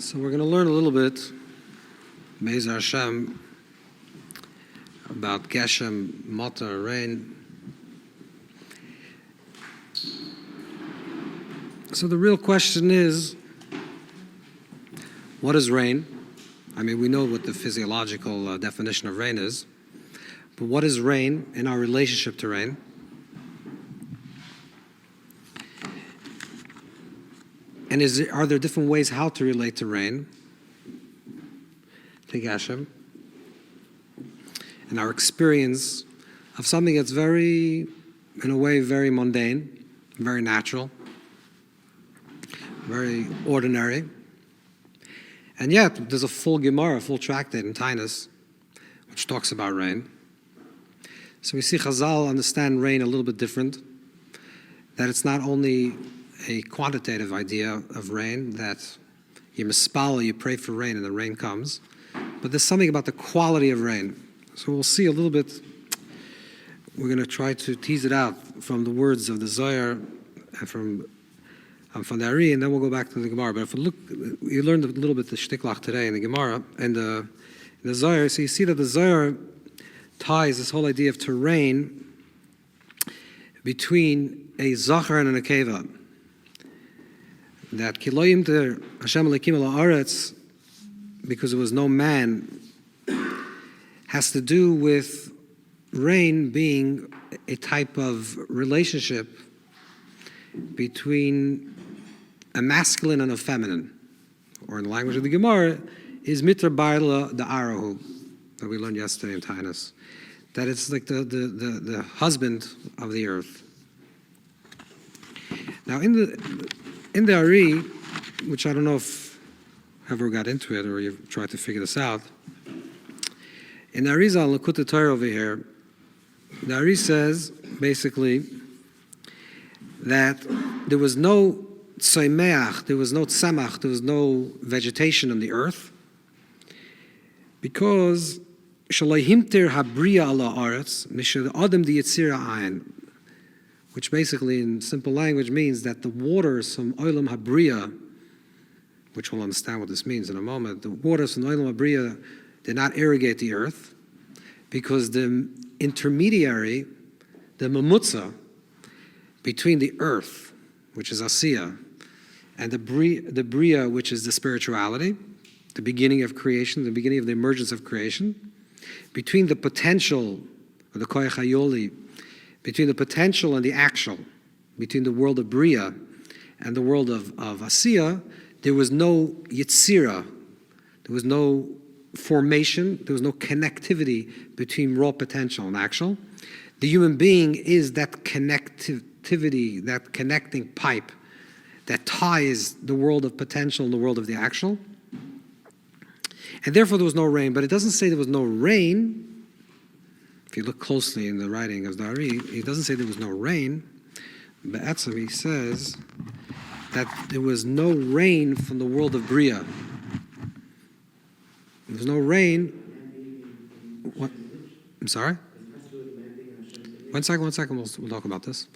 So we're going to learn a little bit, Be'ezer Hashem, about Geshem, Matar, rain. So the real question is, what is rain? I mean, we know what the physiological definition of rain is, but what is rain in our relationship to rain? And are there different ways how to relate to rain, to Geshem, and our experience of something that's very, in a way, very mundane, very natural, very ordinary. And yet, there's a full Gemara, a full tractate in Tainus, which talks about rain. So we see Chazal understand rain a little bit different, that it's not only a quantitative idea of rain, that you mispal, you pray for rain and the rain comes, but there's something about the quality of rain. So we'll see a little bit, we're going to try to tease it out from the words of the Zohar and from the Ari, and then we'll go back to the Gemara. But if we look, you learned a little bit the shtiklach today in the Gemara and the Zohar, so you see that the Zohar ties this whole idea of terrain between a Zachar and an Akeva. That Kiloyim ter Hashem Elokim el haaretz, because there was no man, has to do with rain being a type of relationship between a masculine and a feminine, or in the language of the Gemara, is mitra barla the arahu, that we learned yesterday in Tainus, that it's like the husband of the earth. Now in the Ari, which I don't know if ever got into it or you've tried to figure this out, in the Arizal Lakut Torah over here, the Ari says basically that there was no tzomeach, there was no tzemach, there was no vegetation on the earth, because shalai himter habriya ala aretz mishad adam di yitzira ayin, which basically in simple language means that the waters from olam habriya, which we'll understand what this means in a moment, the waters from olam habriya did not irrigate the earth, because the intermediary, the mamutza, between the earth, which is Asiya, and the Bria, which is the spirituality, the beginning of creation, the beginning of the emergence of creation, between the potential, or the Koyach Hayoli, between the potential and the actual, between the world of Bria and the world of Asiya, there was no Yitzira, there was no formation, there was no connectivity between raw potential and actual. The human being is that connectivity, that connecting pipe that ties the world of potential and the world of the actual. And therefore there was no rain, but it doesn't say there was no rain. If you look closely in the writing of Dari, it doesn't say there was no rain. Be'etzem, he says that there was no rain from the world of Bria. There was no rain. What? I'm sorry? One second, we'll talk about this.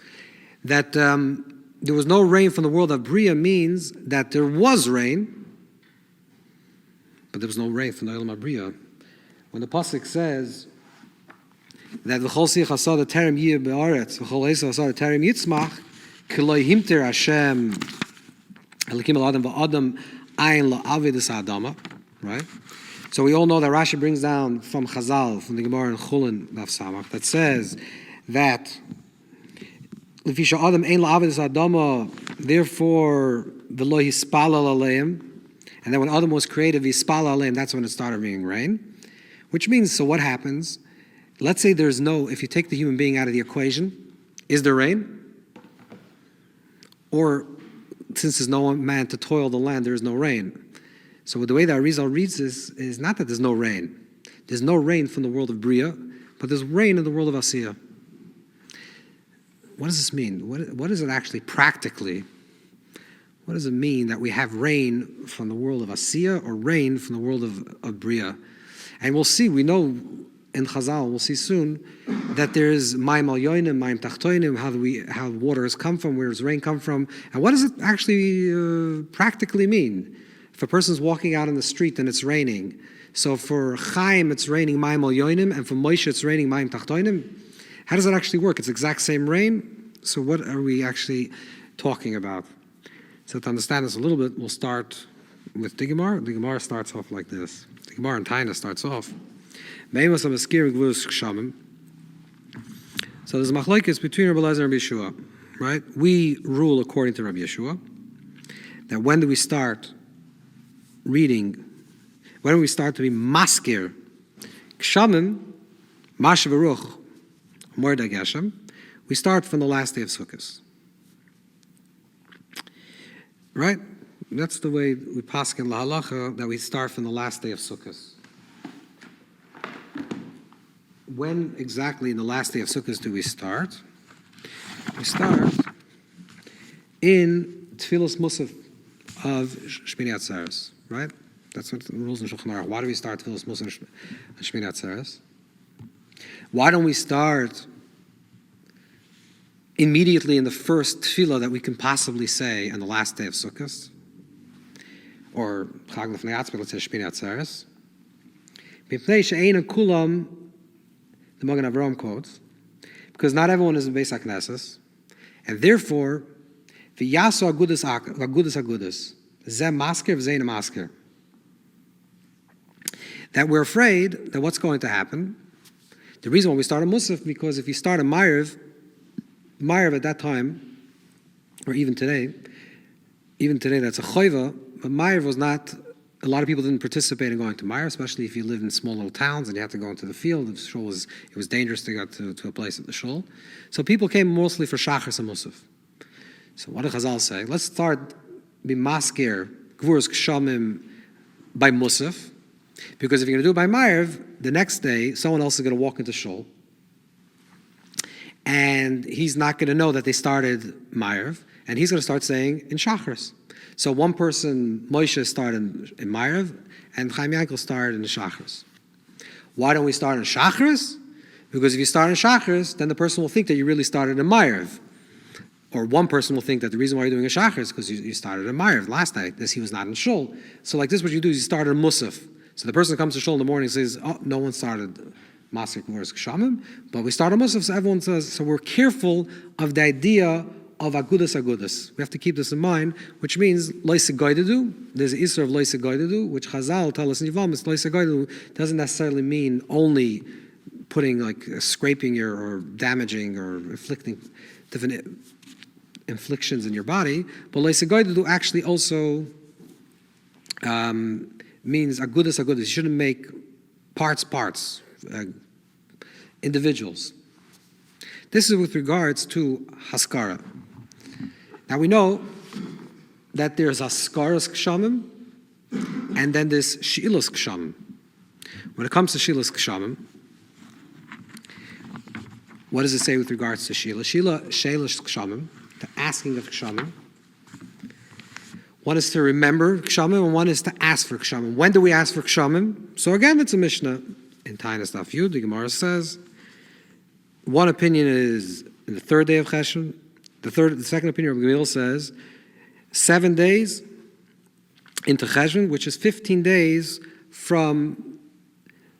That there was no rain from the world of Bria means that there was rain, but there was no rain from the Olam HaBria. When the Pasuk says that v'chol sich asad terem yeh be'aretz, v'chol eisa asad terem yitzmach, kiloi himter Hashem elikim al adam v'adam ayin la'avidus adama, right? So we all know that Rashi brings down from Chazal, from the Gemara in Chulin, Daf Samach, that says that Lefisha Adam ein la'avidus adama, therefore v'lo hispalal aleim, and then when Adam was created, hispalal aleim, that's when it started being rain. Which means, so what happens? Let's say there's no, if you take the human being out of the equation, is there rain? Or since there's no man to toil the land, there is no rain. So the way that Arizal reads this is not that there's no rain. There's no rain from the world of Bria, but there's rain in the world of Asiya. What does this mean? What does it actually practically, what does it mean that we have rain from the world of Asiya or rain from the world of Bria? And we'll see, we know in Chazal, we'll see soon, that there is Maim al Yoinim, Maim Tachtoinim, how waters come from, where does rain come from, and what does it actually practically mean? If a person's walking out in the street and it's raining, so for Chaim it's raining Mayim Elyonim, and for Moshe it's raining Mayim Tachtonim, how does that actually work? It's the exact same rain. So what are we actually talking about? So to understand this a little bit, we'll start with the Gemara. The Gemara starts off like this. The Gemara in Taina starts off. So there's a machlokes between Rabbi Elazar and Rabbi Yeshua, right? We rule according to Rabbi Yeshua that when do we start reading, when do we start to be maskir, kshamim, mashav aruch, moed geshem, we start from the last day of Sukkot. Right? That's the way we paskin in la halacha, that we start from the last day of Sukkot. When exactly in the last day of Sukkot do we start? We start in Tfilas Musaf of Shmini Atzeres, right? That's what the rules in Shulchan Aruch. Why do we start Tfilas Musaf of Shmini Atzeres? Why don't we start immediately in the first tefillah that we can possibly say on the last day of Sukkot? Or Chag Lefnei Atzmi, let's say Shmini Atzeres. Mipnei she'ein kulam, the Magen Avraham quotes, because not everyone is in Beis HaKnesses, and therefore, v'yasu agudas zeh masker v'zein masker. That we're afraid that what's going to happen. The reason why we start a Musaf, because if you start a Ma'ariv at that time, or even today that's a choiva, but Ma'ariv was not, a lot of people didn't participate in going to Ma'ariv, especially if you lived in small little towns and you had to go into the field. The shul it was dangerous to go to a place at the shul. So people came mostly for Shachar and Musaf. So what do Chazal say? Let's start b'masker gvuras kshamim by Musaf, because if you're going to do it by Ma'ariv, the next day someone else is going to walk into shul, and he's not going to know that they started Ma'ariv, and he's going to start saying in Shachris. So one person, Moshe, started in Ma'ariv, and Chaim Yankel started in the Shachris. Why don't we start in Shachris? Because if you start in Shachris, then the person will think that you really started in Ma'ariv. Or one person will think that the reason why you're doing a Shachris is because you started in Ma'ariv last night, because he was not in Shul. So like this, what you do is you start in Musaf. So the person comes to Shul in the morning and says, oh, no one started Masik Gvuras Kshamim, but we start in Musaf, so everyone says, so we're careful of the idea of agudas. We have to keep this in mind, which means loise goydadu. There's an isur of loise goydadu, which Chazal tell us in Yivamis, loise goydadu doesn't necessarily mean only putting like scraping or damaging or inflicting different inflictions in your body, but loise goydadu actually also means agudas. You shouldn't make parts, individuals. This is with regards to Haskara. Now we know that there's Haskaras Kshamim and then there's Shilas Kshamim. When it comes to Shilas Kshamim, what does it say with regards to Shila? Shalish Kshamim, the asking of Kshamim. One is to remember Kshamim and one is to ask for Kshamim. When do we ask for Kshamim? So again, it's a Mishnah in Tainas Daf Yud. The Gemara says, one opinion is in the third day of Cheshvan. The second opinion of Gamil says 7 days into Cheshvan, which is 15 days from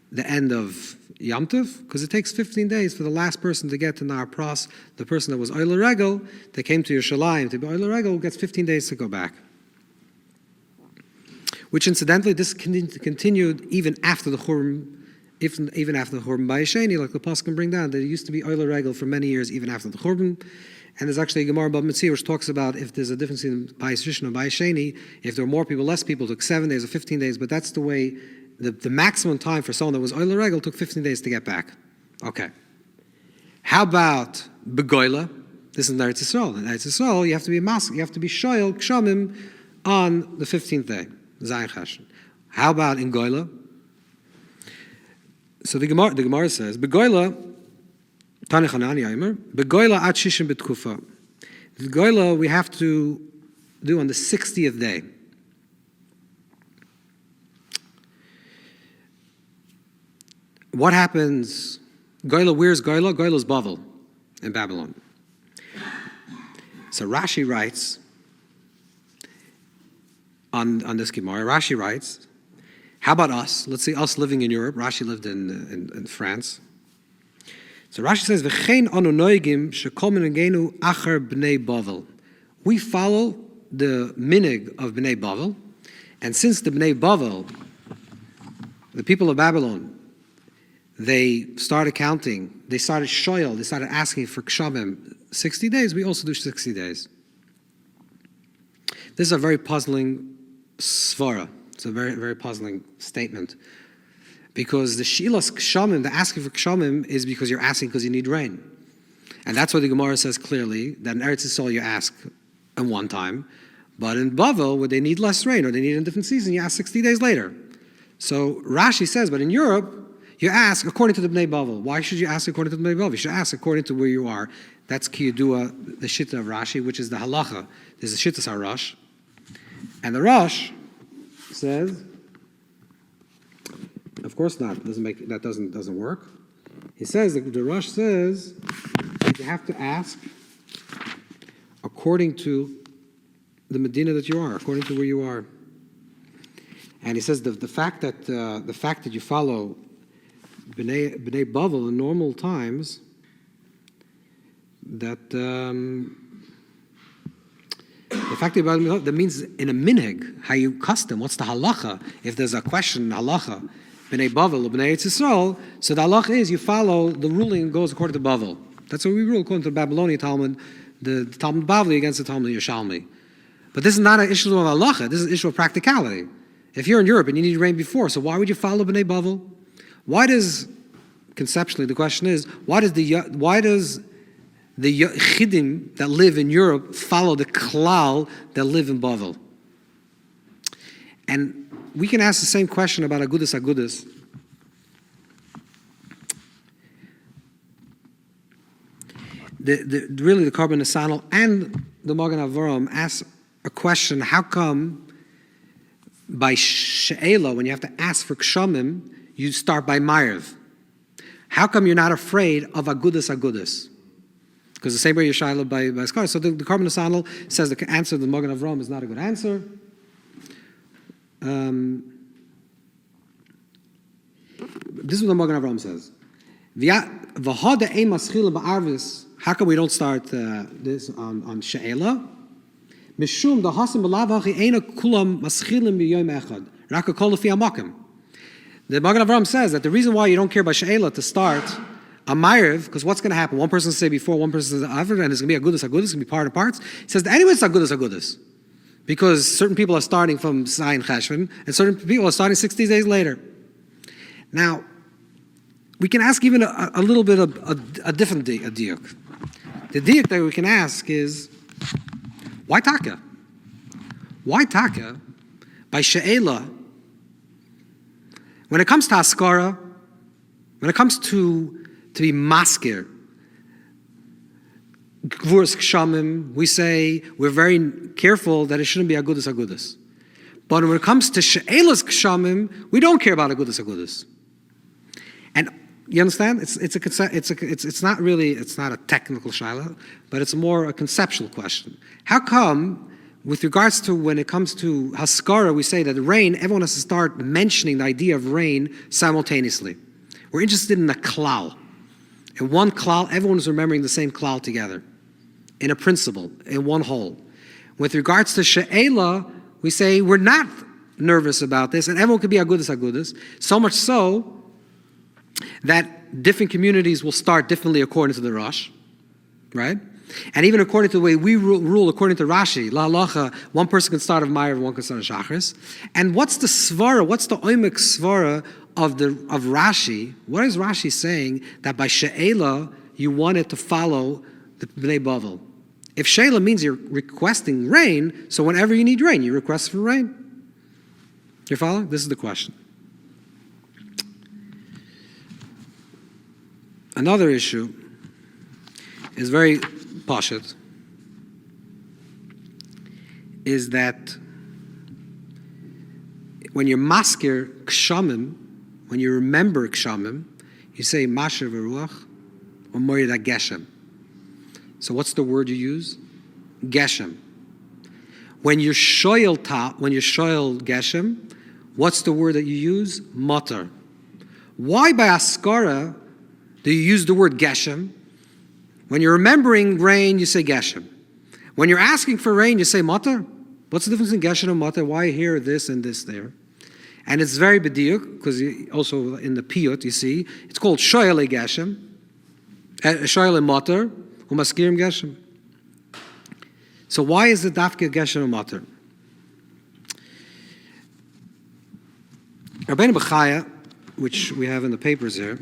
the end of Yom Tov, because it takes 15 days for the last person to get to Nar Pras. The person that was Oiler Regel, that came to Yerushalayim to be Oiler Regel, gets 15 days to go back. Which incidentally, this continued even after the Churban. Even after the Churban Bayesheni, like the Pasuk bring down, that it used to be Oiler Regel for many years, even after the Churban. And there's actually a Gemara Bab Metzia which talks about if there's a difference in Bayis Rishon and Bayesheni, if there are more people, less people, it took 7 days or 15 days, but that's the way, the maximum time for someone that was Oiler Regel took 15 days to get back. Okay. How about Begoila? This is Eretz Yisrael. In Eretz Yisrael, you have to be you have to be Shoyel Kshamim on the 15th day, Zayin Cheshvan. How about in Goila? So the Gemara says, Begoila, Tani Chanani Aimer, Begoila at Shishim B'tkufa. The Goila we have to do on the 60th day. What happens? Goila, where's Goila? Goila's Bavel in Babylon. So Rashi writes, on this Gemara. Rashi writes, how about us? Let's say us living in Europe. Rashi lived in France. So Rashi says, "V'chein anu noigim shekol minagenu achar bnei Bavel." We follow the minig of bnei Bavel, and since the bnei Bavel, the people of Babylon, they started counting, they started shoyel, they started asking for kshamim 60 days, we also do 60 days. This is a very puzzling svara. It's a very, very puzzling statement. Because the shilas kshamim, the asking for kshamim, is because you're asking because you need rain. And that's why the Gemara says clearly that in Eretz Yisrael you ask in one time, but in Bavel, where they need less rain or they need it in a different season, you ask 60 days later. So Rashi says, but in Europe, you ask according to the Bnei Bavel. Why should you ask according to the Bnei Bavel? You should ask according to where you are. That's Kiyadua, the Shitta of Rashi, which is the halacha. There's the Shittas HaRosh. And the Rosh says, of course not. That doesn't work. He says, the Rosh says, you have to ask according to the Medina that you are, according to where you are. And he says the fact that you follow Bnei Bavel in normal times, that the fact that means in a minhag, how you custom, what's the halacha? If there's a question, halacha, Bnei Bavel or Bnei Eretz Yisrael, so the halacha is you follow the ruling goes according to Bavel. That's what we rule according to the Babylonian Talmud, the Talmud Bavli against the Talmud Yerushalmi. But this is not an issue of halacha. This is an issue of practicality. If you're in Europe and you need rain before, so why would you follow Bnei Bavel? Why does, conceptually, the question is, why does the Chidim that live in Europe follow the Klal that live in Bavel? And we can ask the same question about Agudas Agudas. Really, the Karban Nesanel and the Magen Avraham ask a question: how come by She'ela, when you have to ask for Kshamim, you start by Ma'ariv? How come you're not afraid of Agudas Agudas? Because the same way you're Shaila by Skar. So the Karban Nesanel says the answer of the Magen Avraham is not a good answer. This is what the Magen Avraham says. How come we don't start this on She'ela? Mishum the hasim b'lavachi eina kulam maschilim b'yom echad. Raka kol lefi hamakim. The Magen Avraham says that the reason why you don't care by She'ela to start a Ma'ariv, because what's going to happen? One person will say before, one person says after, and it's going to be Agudas Agudas, it's going to be part of parts. He says anyway it's Agudas Agudas, because certain people are starting from Zayin Cheshvan, and certain people are starting 60 days later. Now, we can ask even a little bit of a different diuk. The diuk that we can ask is, why taka? Why taka by She'ela? When it comes to Haskara, when it comes to be maskir, Gvuras Kshamim, we say we're very careful that it shouldn't be Agudas Agudas. But when it comes to She'ela's Kshamim, we don't care about Agudas Agudas. And you understand? It's not a technical shaila, but it's more a conceptual question. How come, with regards to when it comes to Haskara, we say that rain, everyone has to start mentioning the idea of rain simultaneously. We're interested in a klal. In one klal, everyone is remembering the same klal together. In a principle, in one whole. With regards to She'ela, we say we're not nervous about this, and everyone could be Agudas Agudas. So much so that different communities will start differently according to the Rosh, right? And even according to the way we rule according to Rashi, La Halacha, one person can start of Ma'ariv, one can start of Shachris. And what's the svara, what's the oimek svara of Rashi? What is Rashi saying that by She'ela you wanted to follow the Bnei Bavel? If She'ela means you're requesting rain, so whenever you need rain, you request for rain. You follow? This is the question. Another issue is very pashut, is that when you're maskir kshamim, when you remember kshamim, you say masher v'ruach or morid geshem. So what's the word you use? Geshem. When you're shoyel geshem, what's the word that you use? Matar. Why by askara do you use the word geshem? When you're remembering rain, you say geshem. When you're asking for rain, you say matar. What's the difference in geshem and matar? Why here, this, and this there? And it's very b'diuk, because also in the piyut, you see, it's called shoyel geshem, shoyel matar, umaskirim geshem. So why is it dafke geshem and matar? Rabbeinu Bechaya, which we have in the papers here,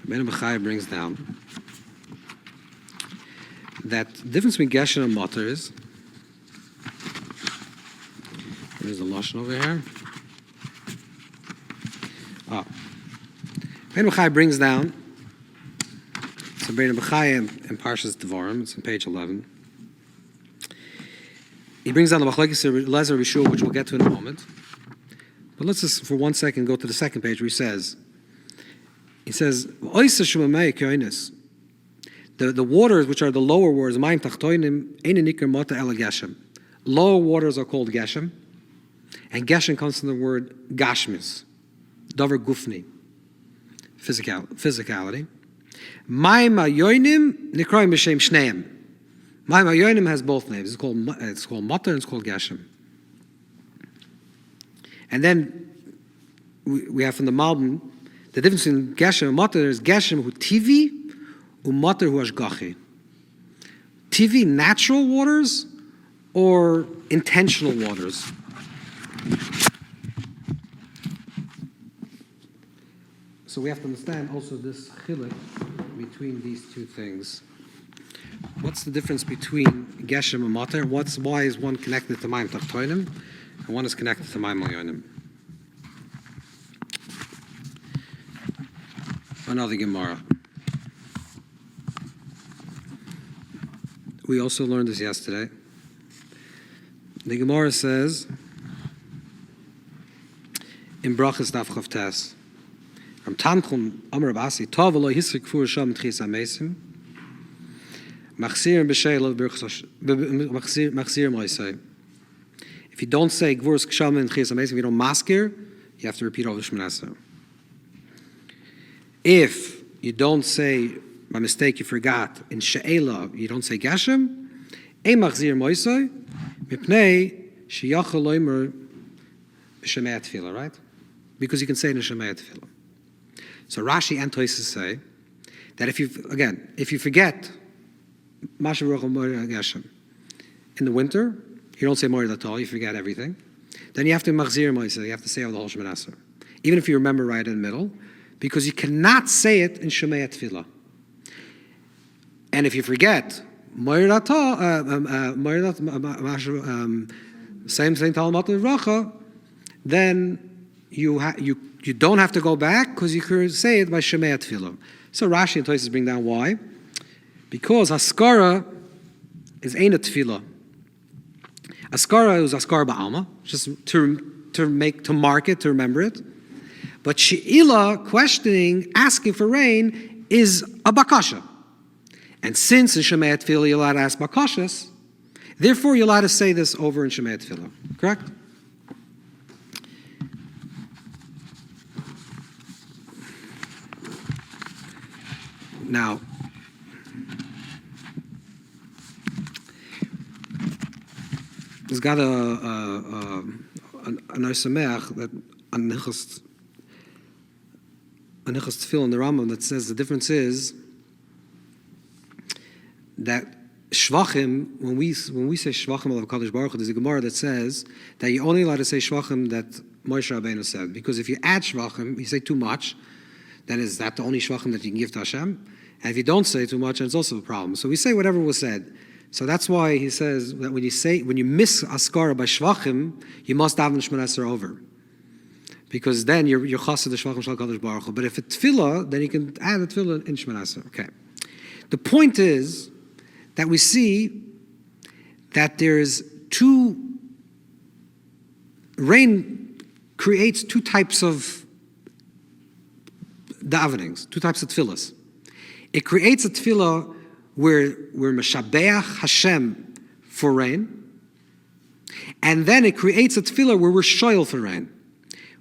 Rabbeinu Bechaya brings down that the difference between geshem and matar is, there's the lashon over here. Rabbeinu Bechaya brings down, so Rabbeinu Bechaya in Parshas Devarim, it's on page 11. He brings down the machlokes Lezer Rishua, which we'll get to in a moment. But let's just, for 1 second, go to the second page where he says, the waters, which are the lower waters, lower waters are called geshem, and geshem comes from the word gashmis, davar gufni, physicality. Mayim hayonim nikroim b'shem shneim. Mayim hayonim has both names. It's called matar and it's called geshem. And then we have from the Malbim, the difference between geshem and matar is geshem hu tivi, matar hu hashgachi. Tivi, natural waters, or intentional waters. So we have to understand also this chiluk between these two things. What's the difference between geshem and matar? Why is one connected to mayim tachtonim and one is connected to mayim alyonim? Another Gemara. We also learned this yesterday. The Gemara says in Brachas Daf Chav Tes, Ram Tanchum Amar Abasi Tov lo hisrik kfur sham tchis amesim machzir b'sheila machzir moisei. If you don't say gvur sham and tchis amesim, if you don't maskir, you have to repeat all the Shmoneh. If you don't say, by mistake, you forgot, in she'ela, you don't say geshem, ein machzir moisei mipnei sheyachol loimer b'shemei tefillah, right? Because you can say it in shemei tefillah. So Rashi and Tosfos say that if you forget Masha Baruch Geshem in the winter, you don't say Morid at all, you forget everything, then you have to machzir moisei, you have to say all the whole Shmoneh, even if you remember right in the middle, because you cannot say it in Shemei Tefillah. And if you forget Morid at all, same thing Talmud Racha, then you don't have to go back because you can say it by Shemei Tefillah. So Rashi and Tosfos bring down why. Because Haskara is ain't a Tefillah. Haskara is Haskara Ba'alma, just to mark it, to remember it. But She'ila, questioning, asking for rain, is a Bakasha. And since in Shemei Tefillah you're allowed to ask Bakashas, therefore you're allowed to say this over in Shemei Tefillah. Correct? Now, there's got a Sameach that a Nichas Tefillah in the Rambam that says the difference is that Shvachim, when we say Shvachim al Kadosh Baruch Hu, there's a Gemara that says that you're only allowed to say Shvachim that Moshe Rabbeinu said, because if you add Shvachim, you say too much, then is that the only Shvachim that you can give to Hashem? And if you don't say too much, then it's also a problem. So we say whatever was said. So that's why he says that when you miss Askara by Shvachim, you must have the Shmoneh over. Because then you're chassid the Shvachim Shal Kadosh Baruch Hu. But if it's Tefillah, then you can add a Tefillah in Shmoneh. Okay. The point is that we see that there's rain creates two types of davenings, two types of tefillahs. It creates a tefillah where Meshabeach Hashem for rain. And then it creates a tefillah where we're shoyel for rain.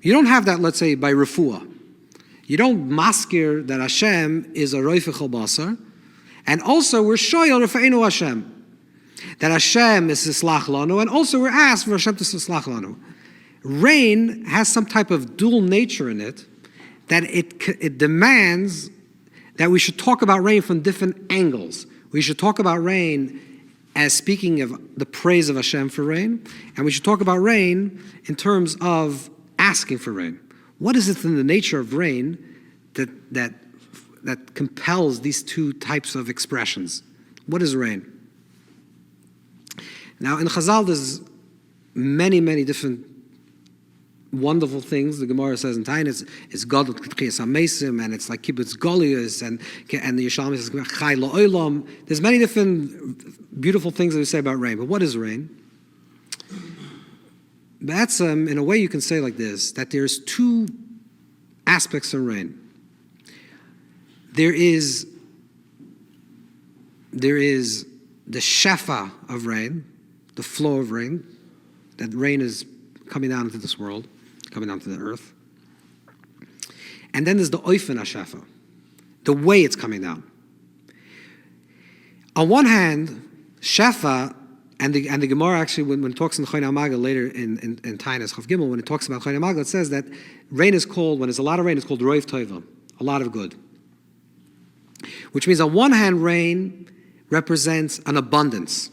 You don't have that, let's say, by refuah. You don't maskir that Hashem is a roifech basar. And also we're shoyel refa'enu Hashem. That Hashem is sislach lanu, and also we're asked for Hashem to sislach lanu. Rain has some type of dual nature in it, that it demands that we should talk about rain from different angles. We should talk about rain as speaking of the praise of Hashem for rain, and we should talk about rain in terms of asking for rain. What is it in the nature of rain that compels these two types of expressions? What is rain? Now, in Chazal, there's many, many different wonderful things. The Gemara says in Tainis, it's God with K'tchias HaMesim, and it's like Kibbutz Golius, and the Yishalmi says Chai La'olam. There's many different beautiful things that we say about rain. But what is rain? That's, in a way you can say like this, that there's two aspects of rain. There is the shefa of rain, the flow of rain, that rain is coming down into this world, coming down to the earth. And then there's the oifen hashefa, the way it's coming down. On one hand, shefa, and the Gemara actually, when it talks in Choy Namaga later in Tainas Chav Gimel, when it talks about Choy Namaga, it says that rain is called, when there's a lot of rain, it's called roiv tova, a lot of good. Which means on one hand, rain represents an abundance.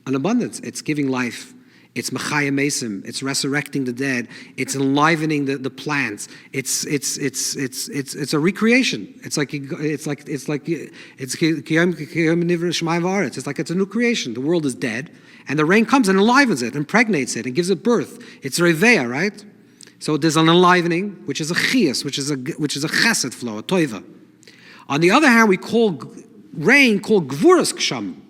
An abundance. It's giving life. It's mechaya mesim. It's resurrecting the dead. It's enlivening the plants. It's a recreation. It's like it's a new creation. The world is dead, and the rain comes and enlivens it, impregnates it, and gives it birth. It's reveya, right? So there's an enlivening, which is a chias, which is a chesed flow, a toiva. On the other hand, we call rain gvuras ksham.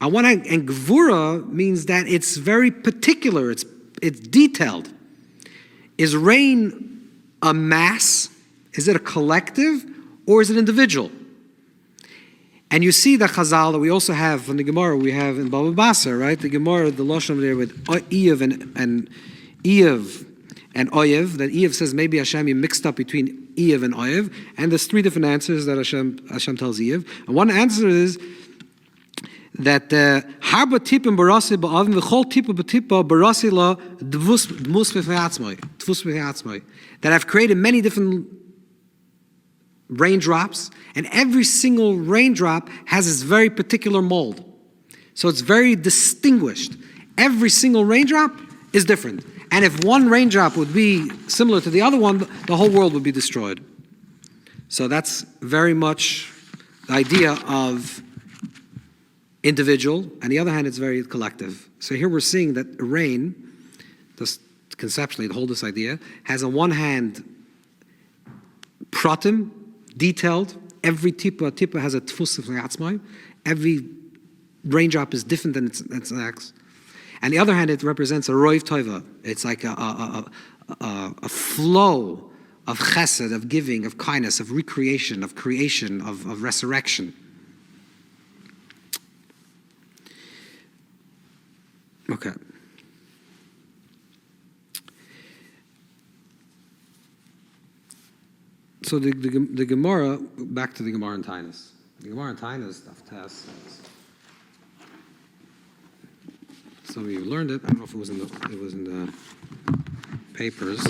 On one hand, and gvura means that it's very particular, it's detailed. Is rain a mass? Is it a collective? Or is it individual? And you see the Chazal that we also have from the Gemara, we have in Baba Basra, right? The Gemara, the Lashon there with Eiv and Eiv and Oyev, that Eiv says maybe Hashem you mixed up between Eiv and Oyev, and there's three different answers that Hashem tells Eiv. And one answer is that harba tipim barasi ba'avim v'chol tipa b'tipa barasi la dvus b'fe'atzmai, that I've created many different raindrops, and every single raindrop has its very particular mold. So it's very distinguished. Every single raindrop is different. And if one raindrop would be similar to the other one, the whole world would be destroyed. So that's very much the idea of individual. On the other hand, it's very collective. So here we're seeing that rain, just conceptually to hold this idea, has on one hand pratim, detailed. Every tipa has a tfus v'atzmai. Every raindrop is different than its next. On the other hand, it represents a roiv tova. It's like a flow of chesed, of giving, of kindness, of recreation, of creation, of resurrection. Okay. So the Gemara, back to the Gemara in Tainis. The Gemara in Tainis, Daf Tes says, some of you learned it. I don't know if it was in the papers.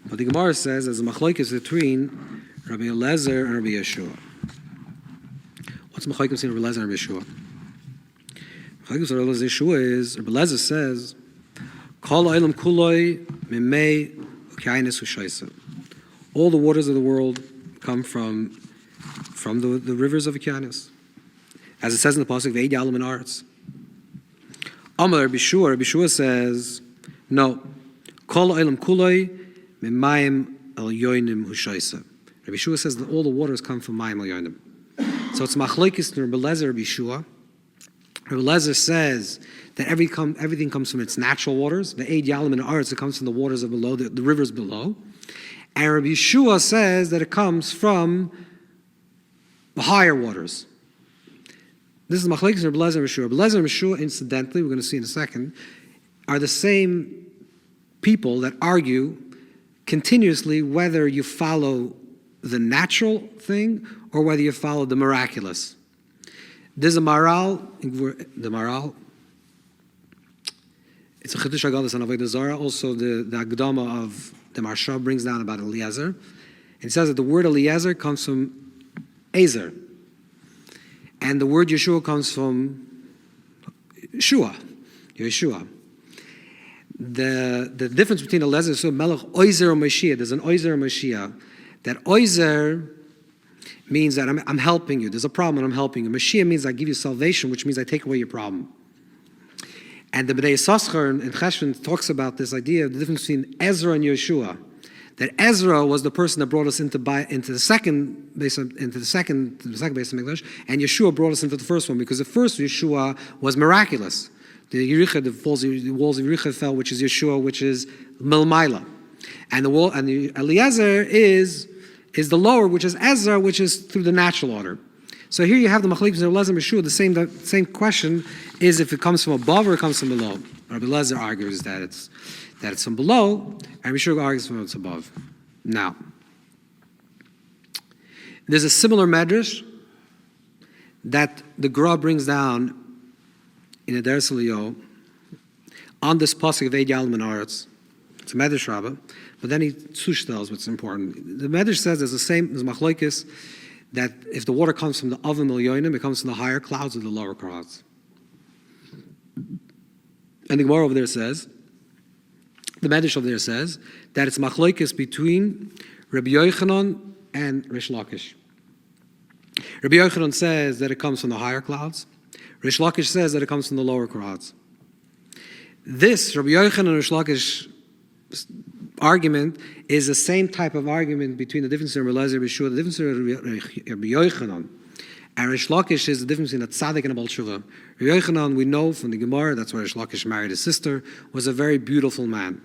But the Gemara says, as a machlokes between Rabbi Eliezer and Rabbi Yeshua. What's machlokes between Rabbi Eliezer and Rabbi Yeshua? Machlokes Rabbi Eliezer Yeshua is, Rabbi Eliezer says, Kol ha'olam kuloi mimei u'kainis u'shaisa. All the waters of the world come from the rivers of Okeanis. As it says in the pasuk, Ve'ed Yalam in Arts. Amar Rabbi Shua says, no. Kol ha'olam kuloi mimayim el yoinim hushaisa. Rabbi Shua says that all the waters come from mayim el yoinim. So it's machlokes to Rabbi Eliezer, Rabbi Shua. Rabbi Eliezer says that everything comes from its natural waters. Ve'ed Yalam in Arts, it comes from the waters of below, the rivers below. And Rabbi Yeshua says that it comes from the higher waters. This is Machlekes Reb Eliezer and Reb Yeshua. Reb Eliezer and Reb Yeshua, incidentally, we're going to see in a second, are the same people that argue continuously whether you follow the natural thing or whether you follow the miraculous. There's a Maral, the Maral, it's a Chedush Haggadus on Avodah Zarah. Also, the Akdama of the Maharsha brings down about Eliezer. And it says that the word Eliezer comes from Ezer. And the word Yeshua comes from Yeshua. The difference between Eliezer and Melech Oizer and Mashiach, there's an Oizer and Mashiach. That Oizer means that I'm helping you. There's a problem and I'm helping you. Mashiach means I give you salvation, which means I take away your problem. And the B'nai Yissaschar in Cheshvan talks about this idea of the difference between Ezra and Yeshua. That Ezra was the person that brought us into the second base of English, and Yeshua brought us into the first one, because the first Yeshua was miraculous. The walls of Yericho fell, which is Yeshua, which is Milmaila. And the Eliezer is the lower, which is Ezra, which is through the natural order. So here you have the Machlekes and Eliezer and Yeshua. The same question is if it comes from above or it comes from below. Rabbi Eliezer argues that it's from below, and Yeshua argues from it's above. Now, there's a similar medrash that the Gra brings down in Adaras Eliyahu on this pasuk of Eid Yalom and Aretz. It's a medrash rabbah, but then he sush tells what's important. The medrash says there's machlokes that if the water comes from the oven milyonim, it comes from the higher clouds or the lower clouds. And the Gemara over there says, the medrash over there says that it's machlokes between Rabbi Yochanan and Rish Lakish. Rabbi Yochanan says that it comes from the higher clouds. Rish Lakish says that it comes from the lower clouds. This Rabbi Yochanan and Rish Lakish argument is the same type of argument between the difference in Rabbi Eliezer and Yeshua. The difference in Rabbi Yochanan and Rish Lakish is the difference in a tzaddik and a Baal Tshuva. Rabbi Yochanan, we know from the Gemara, that's why Rish Lakish married his sister, was a very beautiful man.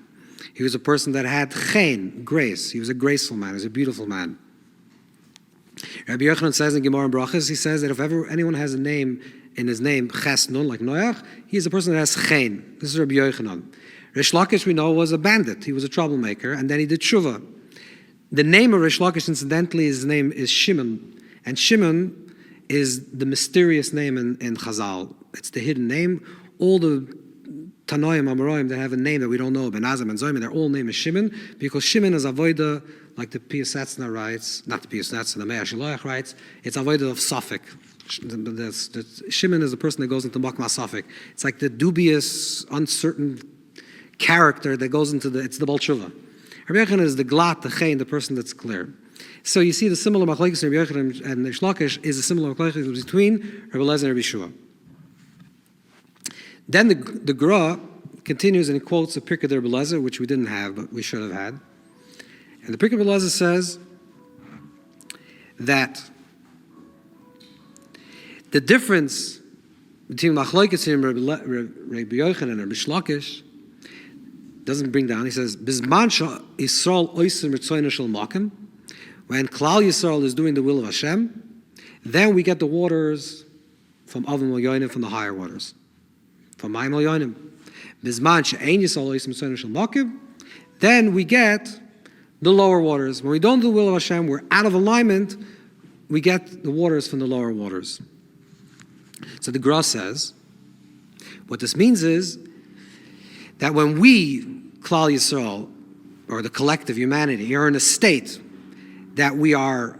He was a person that had chen, grace. He was a graceful man. He was a beautiful man. Rabbi Yochanan says in Gemara and Brachas, he says that if ever anyone has a name in his name, Ches Nun, like Noach, he is a person that has chen. This is Rabbi Yochanan. Rish Lakish, we know, was a bandit. He was a troublemaker, and then he did tshuva. The name of Rish Lakish, incidentally, his name is Shimon. And Shimon is the mysterious name in Chazal. It's the hidden name. All the Tanoim, Amoraim that have a name that we don't know, Ben Azam and Zoyim, their all name is Shimon, because Shimon is avoida, like the Piyasetzna writes, not the Piyasetzna, the Meir Shiloach writes, it's avoida of Suffolk. Shimon is the person that goes into Makma Suffolk. It's like the dubious, uncertain character that goes into it's the Baal Tshuva. Rabbi Yochanan is the glat, the chen, the person that's clear. So you see the similar machlokes in Rabbi Yochanan and Rish Lakish is a similar machlokes between Rabbi Eliezer and Rabbi Yeshua. Then the Gra continues and he quotes a Pirkei de Rabbi Eliezer, which we didn't have, but we should have had. And the Pirkei de Rabbi Eliezer says that the difference between machlokes in Rabbi Yochanan and Rabbi Lakish doesn't bring down. He says, "Bizman Yisrael oisim ritzoyna shel makom." When Klal Yisrael is doing the will of Hashem, then we get the waters from Avim Yonim, from the higher waters, from Mayim Yonim. Bizman she'ein Yisrael oisim ritzoyna shel makom, then we get the lower waters. When we don't do the will of Hashem, we're out of alignment. We get the waters from the lower waters. So the Gra says, what this means is that when we, Klal Yisrael, or the collective humanity, are in a state that we are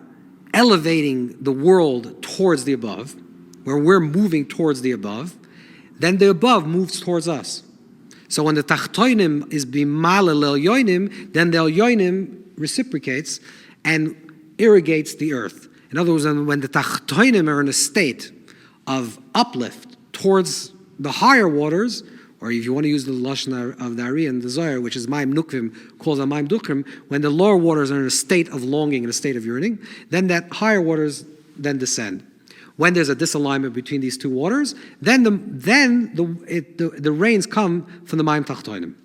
elevating the world towards the above, where we're moving towards the above, then the above moves towards us. So when the Tachtoinim is bimale le'elyonim, then the elyonim reciprocates and irrigates the earth. In other words, when the Tachtoinim are in a state of uplift towards the higher waters, or if you want to use the Lashon of the Ari and the Zohar, which is Maim Nukvim, calls a Maim Dukrim, when the lower waters are in a state of longing, in a state of yearning, then that higher waters then descend. When there's a disalignment between these two waters, then the rains come from the Maim Tachtoinim.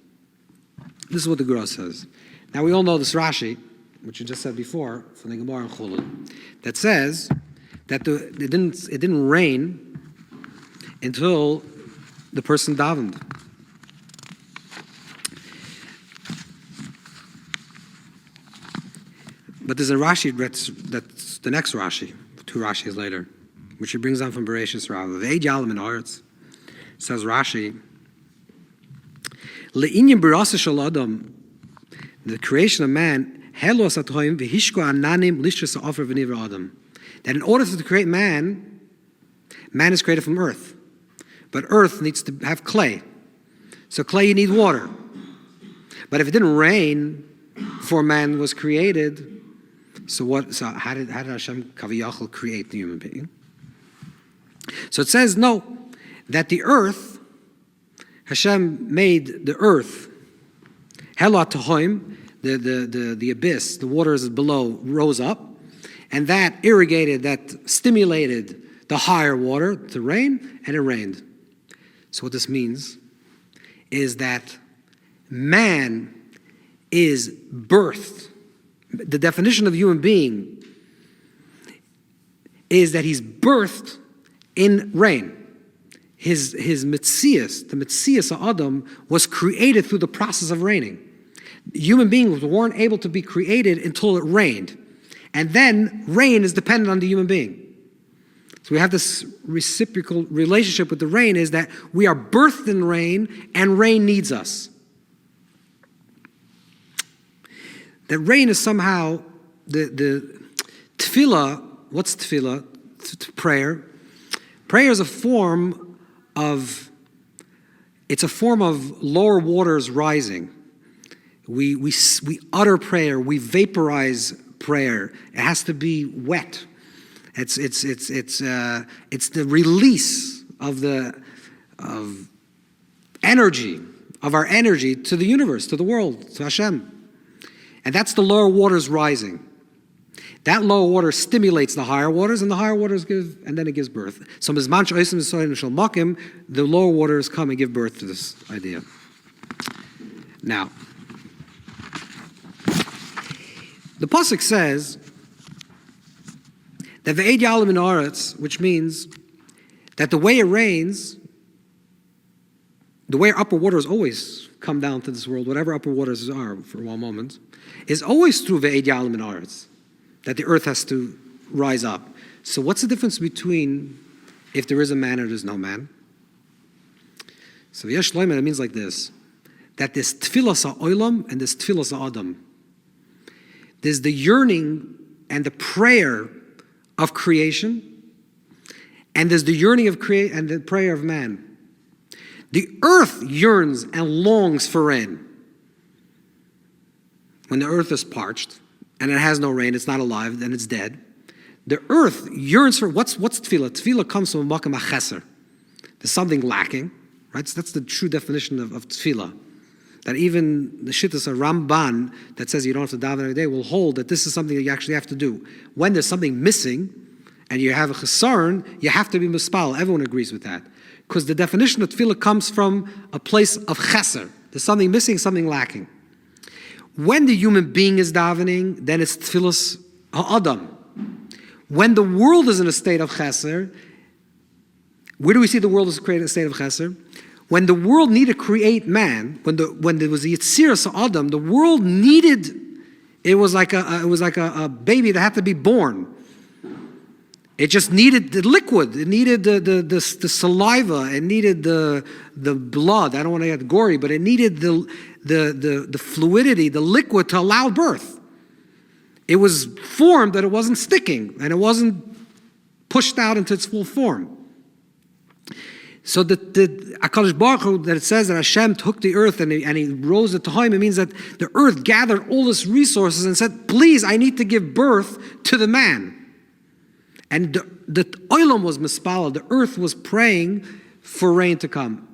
This is what the Gra says. Now we all know this Rashi, which you just said before, from the Gemara and Kolel, that says that it didn't rain until the person davened. But there's a Rashi that's the next Rashi, 2 Rashis later, which he brings down from Bereshis Rav. Ve'ed yalam in Aretz, says Rashi, Le'inyan birasa shel adam, the creation of man, helos atoim v'hishko ananim lishras ha'ofer v'nivra adam. That in order to create man, man is created from earth. But earth needs to have clay. So clay, you need water. But if it didn't rain before man was created, so how did Hashem Kaviyachal create the human being? So it says, no, that the earth, Hashem made the earth, Hela Tahoim, the abyss, the waters below rose up, and that irrigated, that stimulated the higher water to rain, and it rained. So what this means is that man is birthed. The definition of human being is that he's birthed in rain. His Metzias, the Metzias of Adam, was created through the process of raining. Human beings weren't able to be created until it rained. And then rain is dependent on the human being. So we have this reciprocal relationship with the rain, is that we are birthed in rain and rain needs us. That rain is somehow the tefillah. What's tefillah? Prayer. Prayer is a form of lower waters rising. We utter prayer. We vaporize prayer. It has to be wet. It's the release of energy, of our energy to the universe, to the world, to Hashem. And that's the lower waters rising. That lower water stimulates the higher waters, and the higher waters and then it gives birth. So the lower waters come and give birth to this idea. Now, the pasuk says that ve'ed yalam in Aretz, which means that the way it rains, the way upper waters always come down to this world, whatever upper waters are for one moment, is always through ve'ed yalam in Aretz, that the earth has to rise up. So what's the difference between if there is a man or there's no man? So v'yesh loimer, it means like this, that there's tfilas ha'olam and there's tfilas ha'adam. There's the yearning and the prayer of creation, and there's the yearning of and the prayer of man. The earth yearns and longs for rain. When the earth is parched and it has no rain, it's not alive, then it's dead. The earth yearns for what's tefillah? Tefillah comes from makam hacheser. There's something lacking, right? So that's the true definition of tefillah. That even the shittas of Ramban that says you don't have to daven every day will hold that this is something that you actually have to do. When there's something missing and you have a chesaron, you have to be mispal. Everyone agrees with that. Because the definition of tefillah comes from a place of cheser. There's something missing, something lacking. When the human being is davening, then it's tefillas ha'adam. When the world is in a state of cheser, where do we see the world is created in a state of cheser? When the world needed to create man, when there was the Yetziras Adam, the world needed. It was like a baby that had to be born. It just needed the liquid. It needed the saliva. It needed the blood. I don't want to get gory, but it needed the fluidity, the liquid to allow birth. It was formed that it wasn't sticking and it wasn't pushed out into its full form. So the HaKadosh Baruch Hu, that it says that Hashem took the earth and he rose it to him, it means that the earth gathered all its resources and said, please, I need to give birth to the man. And the olam was mispala, the earth was praying for rain to come.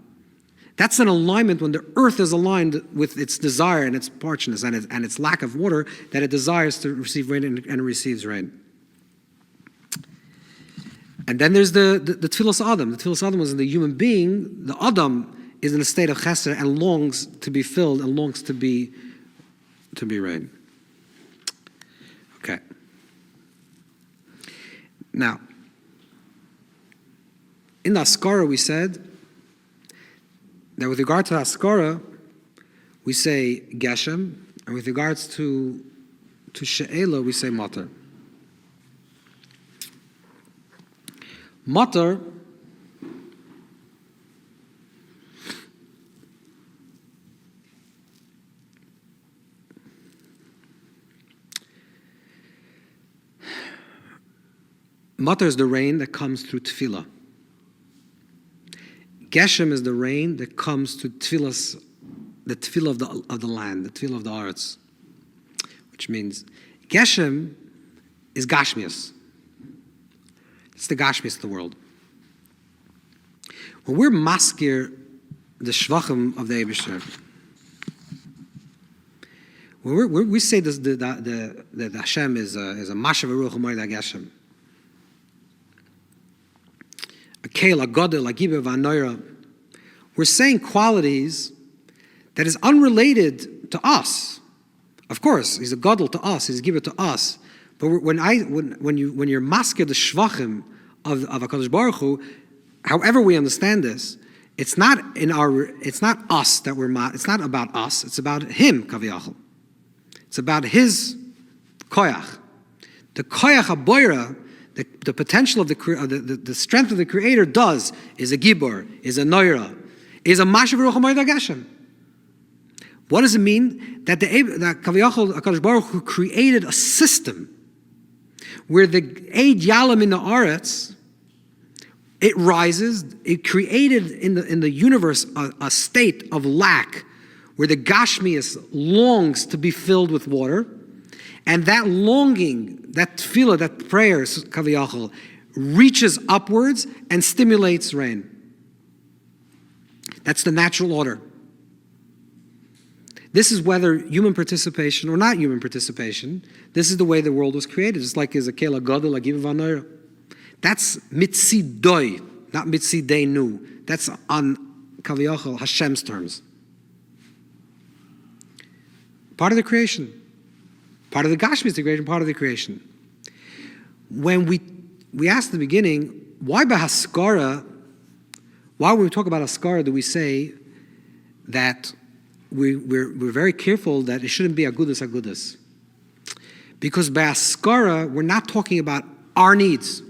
That's an alignment when the earth is aligned with its desire and its parchness and its lack of water, that it desires to receive rain and it receives rain. And then there's the tefillas Adam. The tefillas Adam was in the human being. The Adam is in a state of chesed and longs to be filled and longs to be rain. Okay. Now, in the Askara we said that with regard to Askara, we say Geshem, and with regards to She'ela, we say Matar. Matar is the rain that comes through tefillah. Geshem is the rain that comes to tefillah, the tefillah of the land, the tefillah of the arts, which means Geshem is Gashmias. It's the Gashmias of the world. When we're maskir the shvachim of the Eibusher, when we say this, that Hashem is a mashav aruch u'moed Geshem, a kel, a godel, a gibev, a noira, we're saying qualities that is unrelated to us. Of course, he's a godel to us, he's a gibev to us. But when you're maskir the shvachim of HaKadosh Baruch Hu, however we understand this, it's not us that it's not about us, it's about him, kaviyachal. It's about his koyach. The koyach haboira, the potential of the strength of the Creator is a gibor, is a noira, is a mashav ruach hamoed Geshem. What does it mean? That Kaviyachol HaKadosh Baruch Hu created a system where the Eid Yalam in the Aretz, it rises, it created in the universe a state of lack where the Gashmias longs to be filled with water, and that longing, that tefillah, that prayer, Kaviyachol, reaches upwards and stimulates rain. That's the natural order. This is whether human participation or not human participation. This is the way the world was created. It's like is a kela gadol agiv v'anoira. That's mitzidoi, not mitzideinu. That's on Kaviyachol Hashem's terms. Part of the creation. Part of the Gashmi is the creation, part of the creation. When we asked at the beginning, why by Haskara, why when we talk about Haskara do we say that we're very careful that it shouldn't be agudas? Because by Haskara, we're not talking about our needs.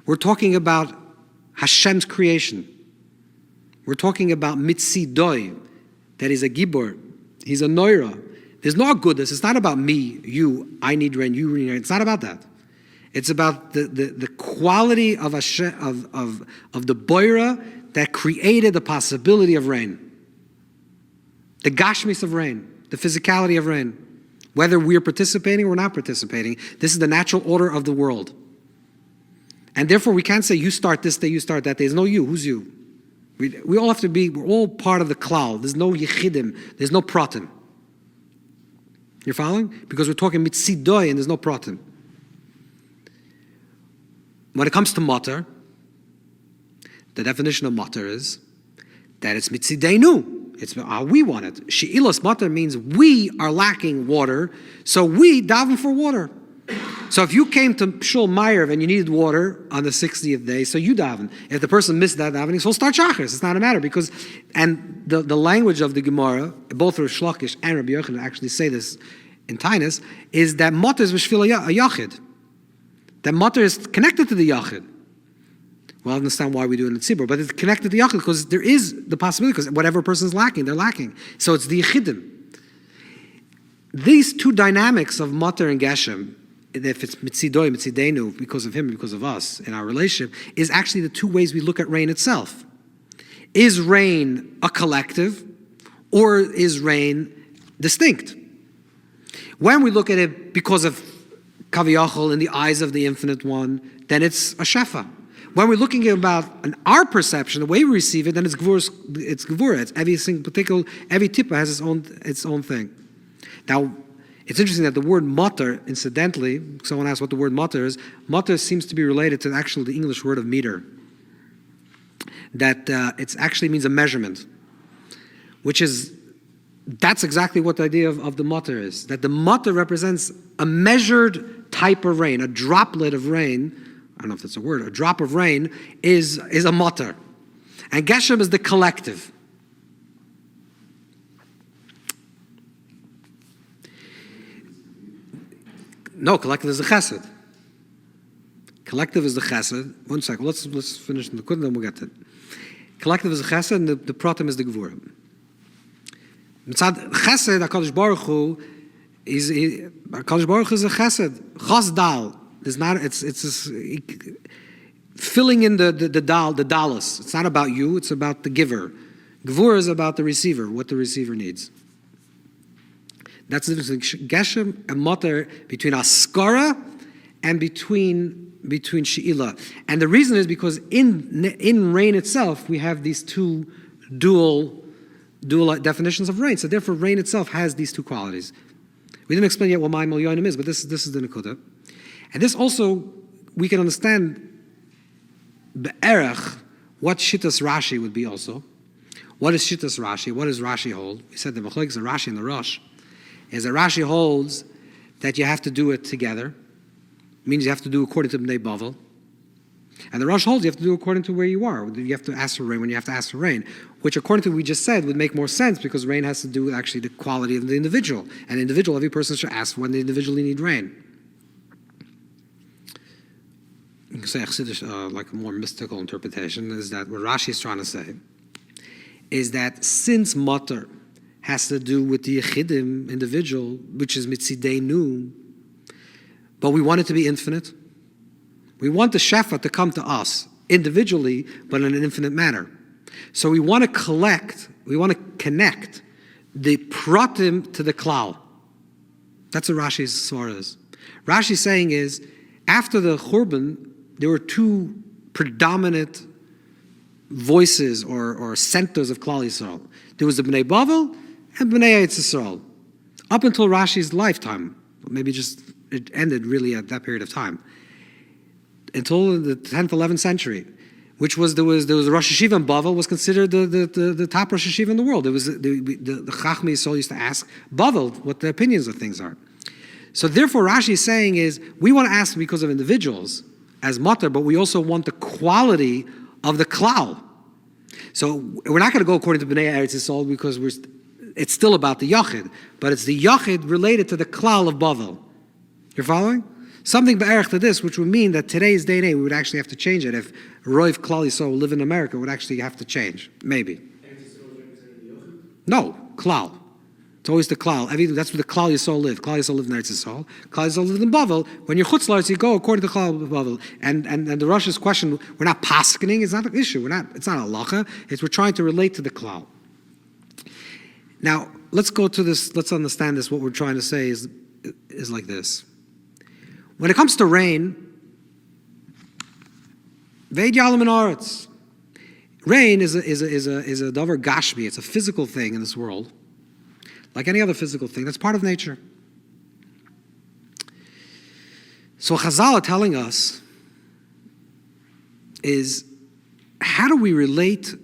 We're talking about Hashem's creation. We're talking about mitzidoi, that is a gibor, he's a noira. There's no goodness. It's not about me, you, I need rain, you need rain. It's not about that. It's about the quality of the boira that created the possibility of rain. The gashmis of rain, the physicality of rain. Whether we're participating or not participating, this is the natural order of the world. And therefore we can't say you start this day, you start that day. There's no you. Who's you? We all have to be, we're all part of the klal. There's no yechidim. There's no pratim. You're following? Because we're talking mitzidoy and there's no pratim. When it comes to matar, the definition of matar is that it's mitzideinu. It's how we want it. She'ilos matar means we are lacking water, so we daven for water. So if you came to Shul Meyer and you needed water on the 60th day, so you daven. If the person missed that davening, so start shachris. It's not a matter because, and the language of the Gemara, both Rish Lakish and Rabbi Yochanan actually say this in Tainus, is that matar is v'shvil a yachid. That matar is connected to the yachid. Well, I understand why we do it in the tzibur, but it's connected to the yachid because there is the possibility, because whatever person is lacking, they're lacking. So it's the yechidim. These two dynamics of matar and geshem, if it's mitzidoy, mitzidenu, because of him, because of us, in our relationship, is actually the two ways we look at rain itself. Is rain a collective, or is rain distinct? When we look at it because of kaviyachol in the eyes of the infinite one, then it's a shefa. When we're looking at about our perception, the way we receive it, then it's gevura. It's every single particular, every tippa has its own thing. Now, it's interesting that the word matar, incidentally, someone asked what the word matar is. Matar seems to be related to actually the English word of meter. That it actually means a measurement, that's exactly what the idea of the matar is. That the matar represents a measured type of rain, a droplet of rain, I don't know if that's a word, a drop of rain is a matar. And Geshem is the collective. No, collective is the chesed. Collective is the chesed. One second, let's finish the Nakud, then we'll get to it. Collective is the chesed, and the pratim is the gvura. Mitzad chesed, HaKadosh Baruch Hu is a chesed. Chas dal. There's not. It's filling in the dalas. It's not about you. It's about the giver. Gvura is about the receiver. What the receiver needs. That's the difference between Geshem and Matar, between Askara and between She'ilah. And the reason is because in rain itself, we have these two dual definitions of rain. So therefore, rain itself has these two qualities. We didn't explain yet what IYYUN is, but this is the Nekuda. And this also, we can understand Be'erech, what Shittas Rashi would be also. What is Shittas Rashi? What does Rashi hold? We said the Machlokes of Rashi and the Rosh is that Rashi holds that you have to do it together. It means you have to do according to Bnei Bavel. And the Rosh holds you have to do according to where you are. You have to ask for rain when you have to ask for rain, which according to what we just said would make more sense because rain has to do with actually the quality of the individual. And individual, every person should ask when they individually need rain. You can say Chassidus, like a more mystical interpretation, is that what Rashi is trying to say is that since Matar has to do with the Yechidim individual, which is Mitzideinu, but we want it to be infinite. We want the Shefa to come to us individually, but in an infinite manner. So we want to connect the Pratim to the Klal. That's what Rashi's Svara is. Rashi's saying is, after the Churban, there were two predominant voices or centers of Klal Yisrael. There was the Bnei Bavel and Bnei Eretz Yisrael. Up until Rashi's lifetime, maybe just it ended really at that period of time, until the 10th, 11th century, which was there was Rosh Hashiva in Bavel was considered the top Rosh Hashiva in the world. It was the Chachmei Yisrael used to ask Bavel what the opinions of things are. So therefore, Rashi is saying is we want to ask because of individuals as Matar, but we also want the quality of the Klal. So we're not going to go according to Bnei Eretz Yisrael because it's still about the Yachid, but it's the Yachid related to the Klal of Bavel. You're following? Something be'erech to this, which would mean that today's day and age, we would actually have to change it. If Roiv Klal Yisrael live in America, would actually have to change. Maybe. No, Klal. It's always the Klal. That's where the Klal Yisrael live. Klal Yisrael live in Eretz Yisrael. Klal Yisrael live in Bavel. When you're chutzlars, you go according to the Klal of Bavel. And the Rosh's question, we're not paskening. It's not an issue. It's not a halacha. We're trying to relate to the Klal. Now, let's go to this. Let's understand this. What we're trying to say is like this. When it comes to rain, Veid Yalam and Aretz. Rain is a davar gashmi. It's a physical thing in this world, like any other physical thing. That's part of nature. So Chazal are telling us is how do we relate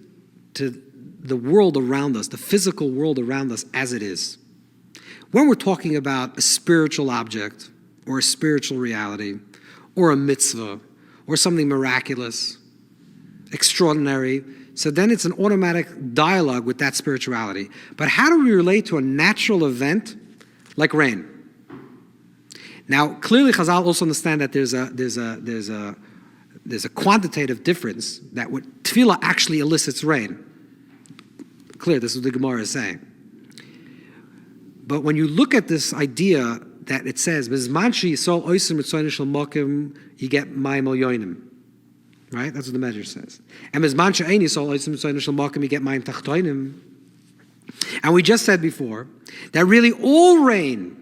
to the world around us, the physical world around us as it is? When we're talking about a spiritual object, or a spiritual reality, or a mitzvah, or something miraculous, extraordinary, so then it's an automatic dialogue with that spirituality. But how do we relate to a natural event like rain? Now, clearly Chazal also understand that there's a quantitative difference that what tefillah actually elicits rain. Clear, this is what the Gemara is saying. But when you look at this idea that it says, you get IYYUN. Right? That's what the measure says. And you get mayim. And we just said before that really all rain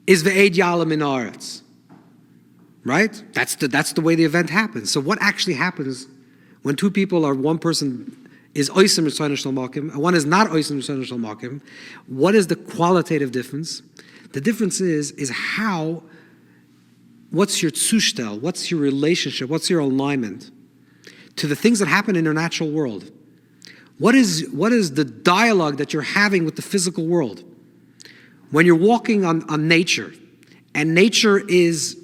is ve'ed yalam in aretz. Right? That's the way the event happens. So what actually happens when two people are, one person is oisim Ritzono Shel Makom and one is not oisim Ritzono Shel Makom? What is the qualitative difference? The difference is what's your tzushtel, what's your relationship, what's your alignment to the things that happen in your natural world? What is the dialogue that you're having with the physical world? When you're walking on nature, and nature is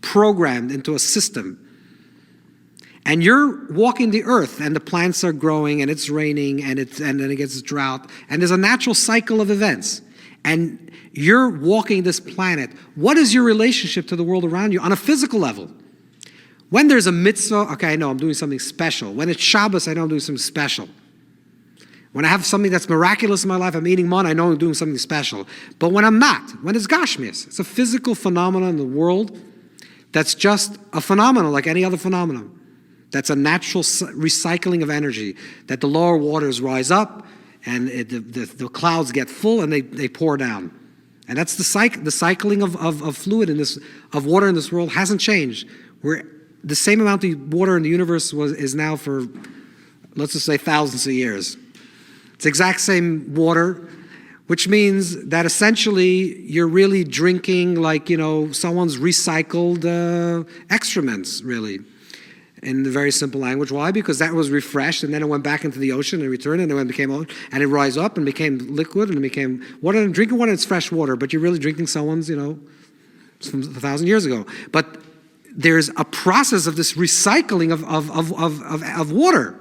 programmed into a system. And you're walking the earth, and the plants are growing, and it's raining, and then it gets drought, and there's a natural cycle of events. And you're walking this planet. What is your relationship to the world around you on a physical level? When there's a mitzvah, okay, I know I'm doing something special. When it's Shabbos, I know I'm doing something special. When I have something that's miraculous in my life, I'm eating man, I know I'm doing something special. But when I'm not, when it's Gashmias, it's a physical phenomenon in the world that's just a phenomenon like any other phenomenon. That's a natural recycling of energy, that the lower waters rise up and the clouds get full and they pour down. And that's the cycling of fluid of water in this world hasn't changed. The same amount of water in the universe is now for, let's just say, thousands of years. It's the exact same water, which means that essentially you're really drinking like, someone's recycled excrements, really, in the very simple language. Why? Because that was refreshed, and then it went back into the ocean and returned, and then it became, and it rise up and became liquid, and it became water. And drinking water, it's fresh water, but you're really drinking someone's, from 1,000 years ago. But there's a process of this recycling of water.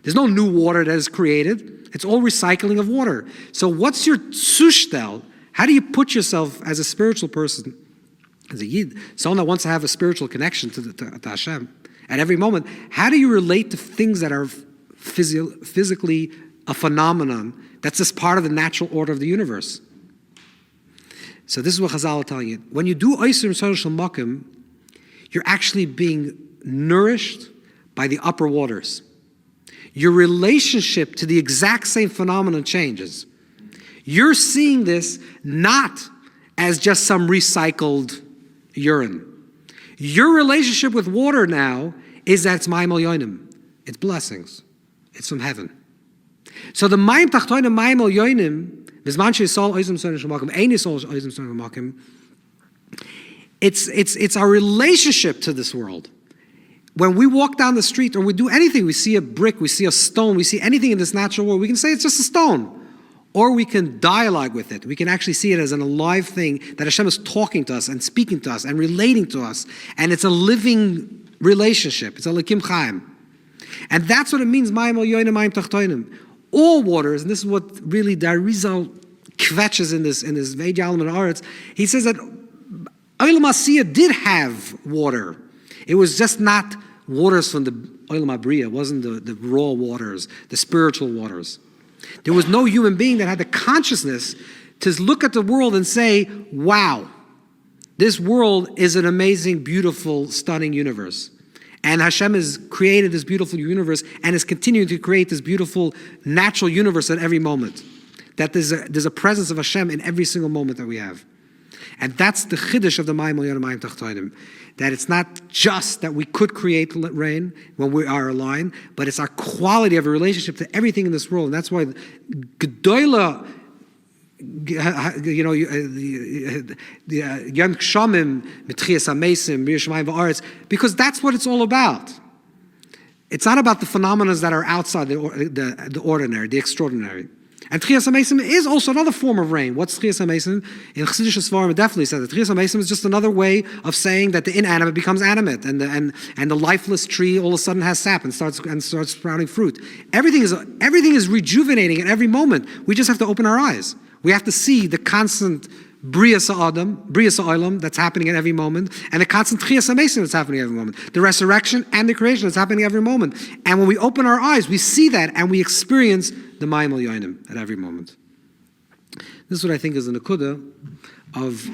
There's no new water that is created. It's all recycling of water. So what's your zushtel? How do you put yourself as a spiritual person, as a yid, someone that wants to have a spiritual connection to Hashem at every moment? How do you relate to things that are physically a phenomenon that's just part of the natural order of the universe? So this is what Chazal are telling you. When you do Oisur Mitzvah Shel Makim, you're actually being nourished by the upper waters. Your relationship to the exact same phenomenon changes. You're seeing this not as just some recycled urine. Your relationship with water now is that it's Mayim Elyonim. It's blessings. It's from heaven. So the Mayim Tachtonim, Mayim Elyonim, Bizman She'Yisol Oizim Tzorei Shel Makim, Ein Yisol Oizim Tzorei Shel Makim. It's our relationship to this world. When we walk down the street or we do anything, we see a brick, we see a stone, we see anything in this natural world, we can say it's just a stone. Or we can dialogue with it. We can actually see it as an alive thing that Hashem is talking to us and speaking to us and relating to us. And it's a living relationship. It's a Lekim Chaim. And that's what it means, Mayim Elyonim, Mayim Tachtonim. All waters, and this is what really the Arizal kvetches in this Ve'ed Yalom and Aretz. He says that Olam Asiyah did have water. It was just not waters from the Olam HaBriya. It wasn't the raw waters, the spiritual waters. There was no human being that had the consciousness to look at the world and say, wow, this world is an amazing, beautiful, stunning universe. And Hashem has created this beautiful universe and is continuing to create this beautiful natural universe at every moment. That there's a presence of Hashem in every single moment that we have. And that's the chiddush of the Mayim Elyonim, Mayim Tachtonim. That it's not just that we could create rain when we are aligned, but it's our quality of a relationship to everything in this world. And that's why Gedola, Yom Kshamim, Mitchias HaMesim, B'Yishamayim V'Aretz, because that's what it's all about. It's not about the phenomena that are outside the ordinary, the extraordinary. And Tchias HaMesim is also another form of rain. What's Tchias HaMesim? In Chassidish Svarim, it definitely says that Tchias HaMesim is just another way of saying that the inanimate becomes animate, and the lifeless tree all of a sudden has sap and starts sprouting fruit. Everything is rejuvenating at every moment. We just have to open our eyes. We have to see the constant Bria Sa'olam that's happening at every moment, and the constant Tchias HaMesim that's happening at every moment. The resurrection and the creation that's happening at every moment. And when we open our eyes, we see that and we experience the Mayim Elyonim at every moment. This is what I think is the Nakuda of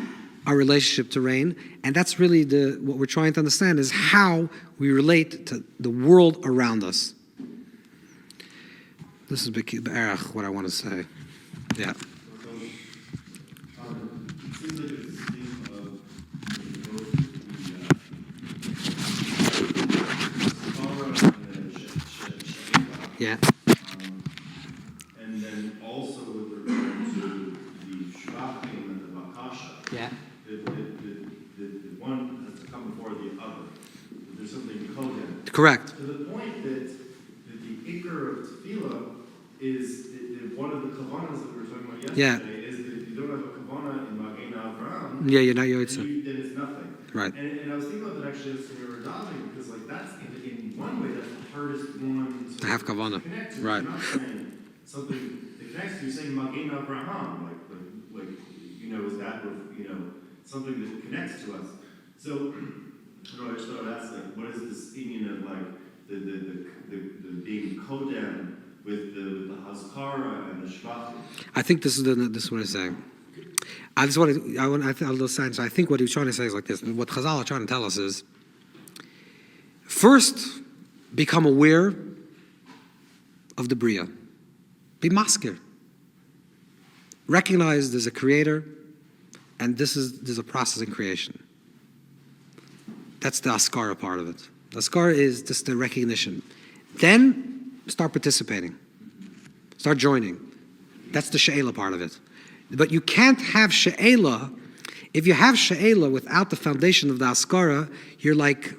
our relationship to rain, and that's really what we're trying to understand is how we relate to the world around us. This is what I want to say. Yeah. Yeah. And then also with regard to the Shvachim and the Bakasha, yeah. the one has to come before the other. There's something Kolel. Correct. To the point that the Iker of Tefillah is one of the Kavanas that we were talking about yesterday, is that if you don't have a Kavana in Magena Avraham, yeah, you're not Yoitza. Then it's nothing. Right. And I was thinking about that actually as we were davening, because like that's in one way that's the hardest one To have kavanah. connect to. Right. You're not saying something that connects to. You're saying Magen Avraham, like is that something that connects to us. So I don't know, I just thought I'd ask, like, what is this meaning of like the being kodem with the Hazkara and the Shvachim? I think this is what he's saying. I think what he's trying to say is like this. What Chazal are trying to tell us is, first, become aware of the Bria. Be masker. Recognize there's a creator, and there's a process in creation. That's the askara part of it. The askara is just the recognition. Then start participating. Start joining. That's the she'ela part of it. But you can't have she'ela. If you have she'ela without the foundation of the askara, you're like,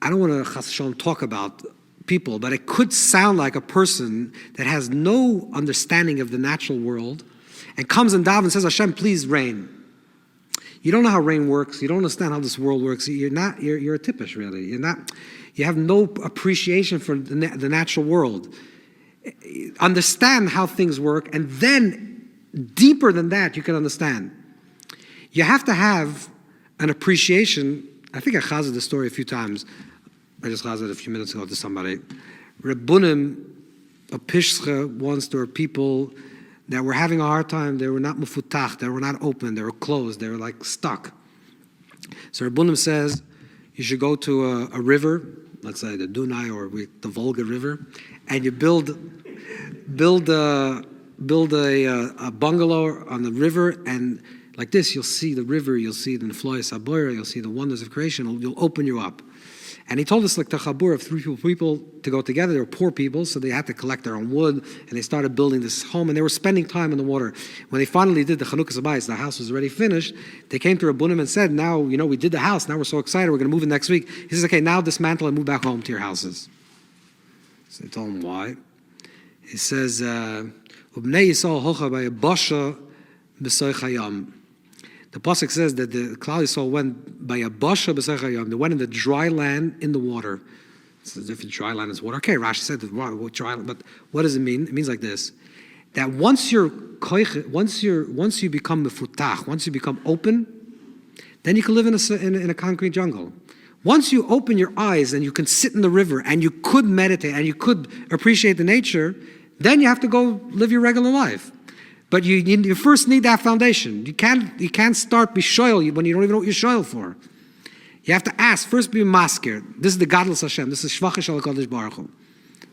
I don't want to chas v'shalom talk about people, but it could sound like a person that has no understanding of the natural world and comes and daven and says, Hashem, please rain. You don't know how rain works. You don't understand how this world works. You're a tippish, really. You have no appreciation for the natural world. Understand how things work, and then deeper than that, you can understand. You have to have an appreciation. I think I chazed the story a few times. I just chazed it a few minutes ago to somebody. Rebbunim, a Pishcha, once there were people that were having a hard time. They were not mufutach, they were not open, they were closed, they were like stuck. So Rebbunim says, you should go to a river, let's say the Dunai or the Volga River, and you build a bungalow on the river, and like this, you'll see the river, you'll see the Neflois HaBoyer, you'll see the wonders of creation, you'll open you up. And he told us like the chabur of 3 people to go together. They were poor people, so they had to collect their own wood, and they started building this home, and they were spending time in the water. When they finally did the Chanukas Habayis, the house was already finished, they came to Rabbunim and said, now, we did the house, now we're so excited, we're going to move in next week. He says, okay, now dismantle and move back home to your houses. So they told him why. He says, Ubnei Yisrael hocha b'yabasha b'soich hayam. The pasuk says that the Klal Yisrael went by a basha b'soich hayam. They went in the dry land in the water. It's as if dry land is water. Okay, Rashi said that dry land, but what does it mean? It means like this: that once you become mefutach, once you become open, then you can live in a concrete jungle. Once you open your eyes and you can sit in the river and you could meditate and you could appreciate the nature, then you have to go live your regular life. But you first need that foundation. You can't start bishoyel when you don't even know what you're shoyel for. You have to ask, first be masker. This is the godless Hashem. This is shvachish al kodesh baruch hu.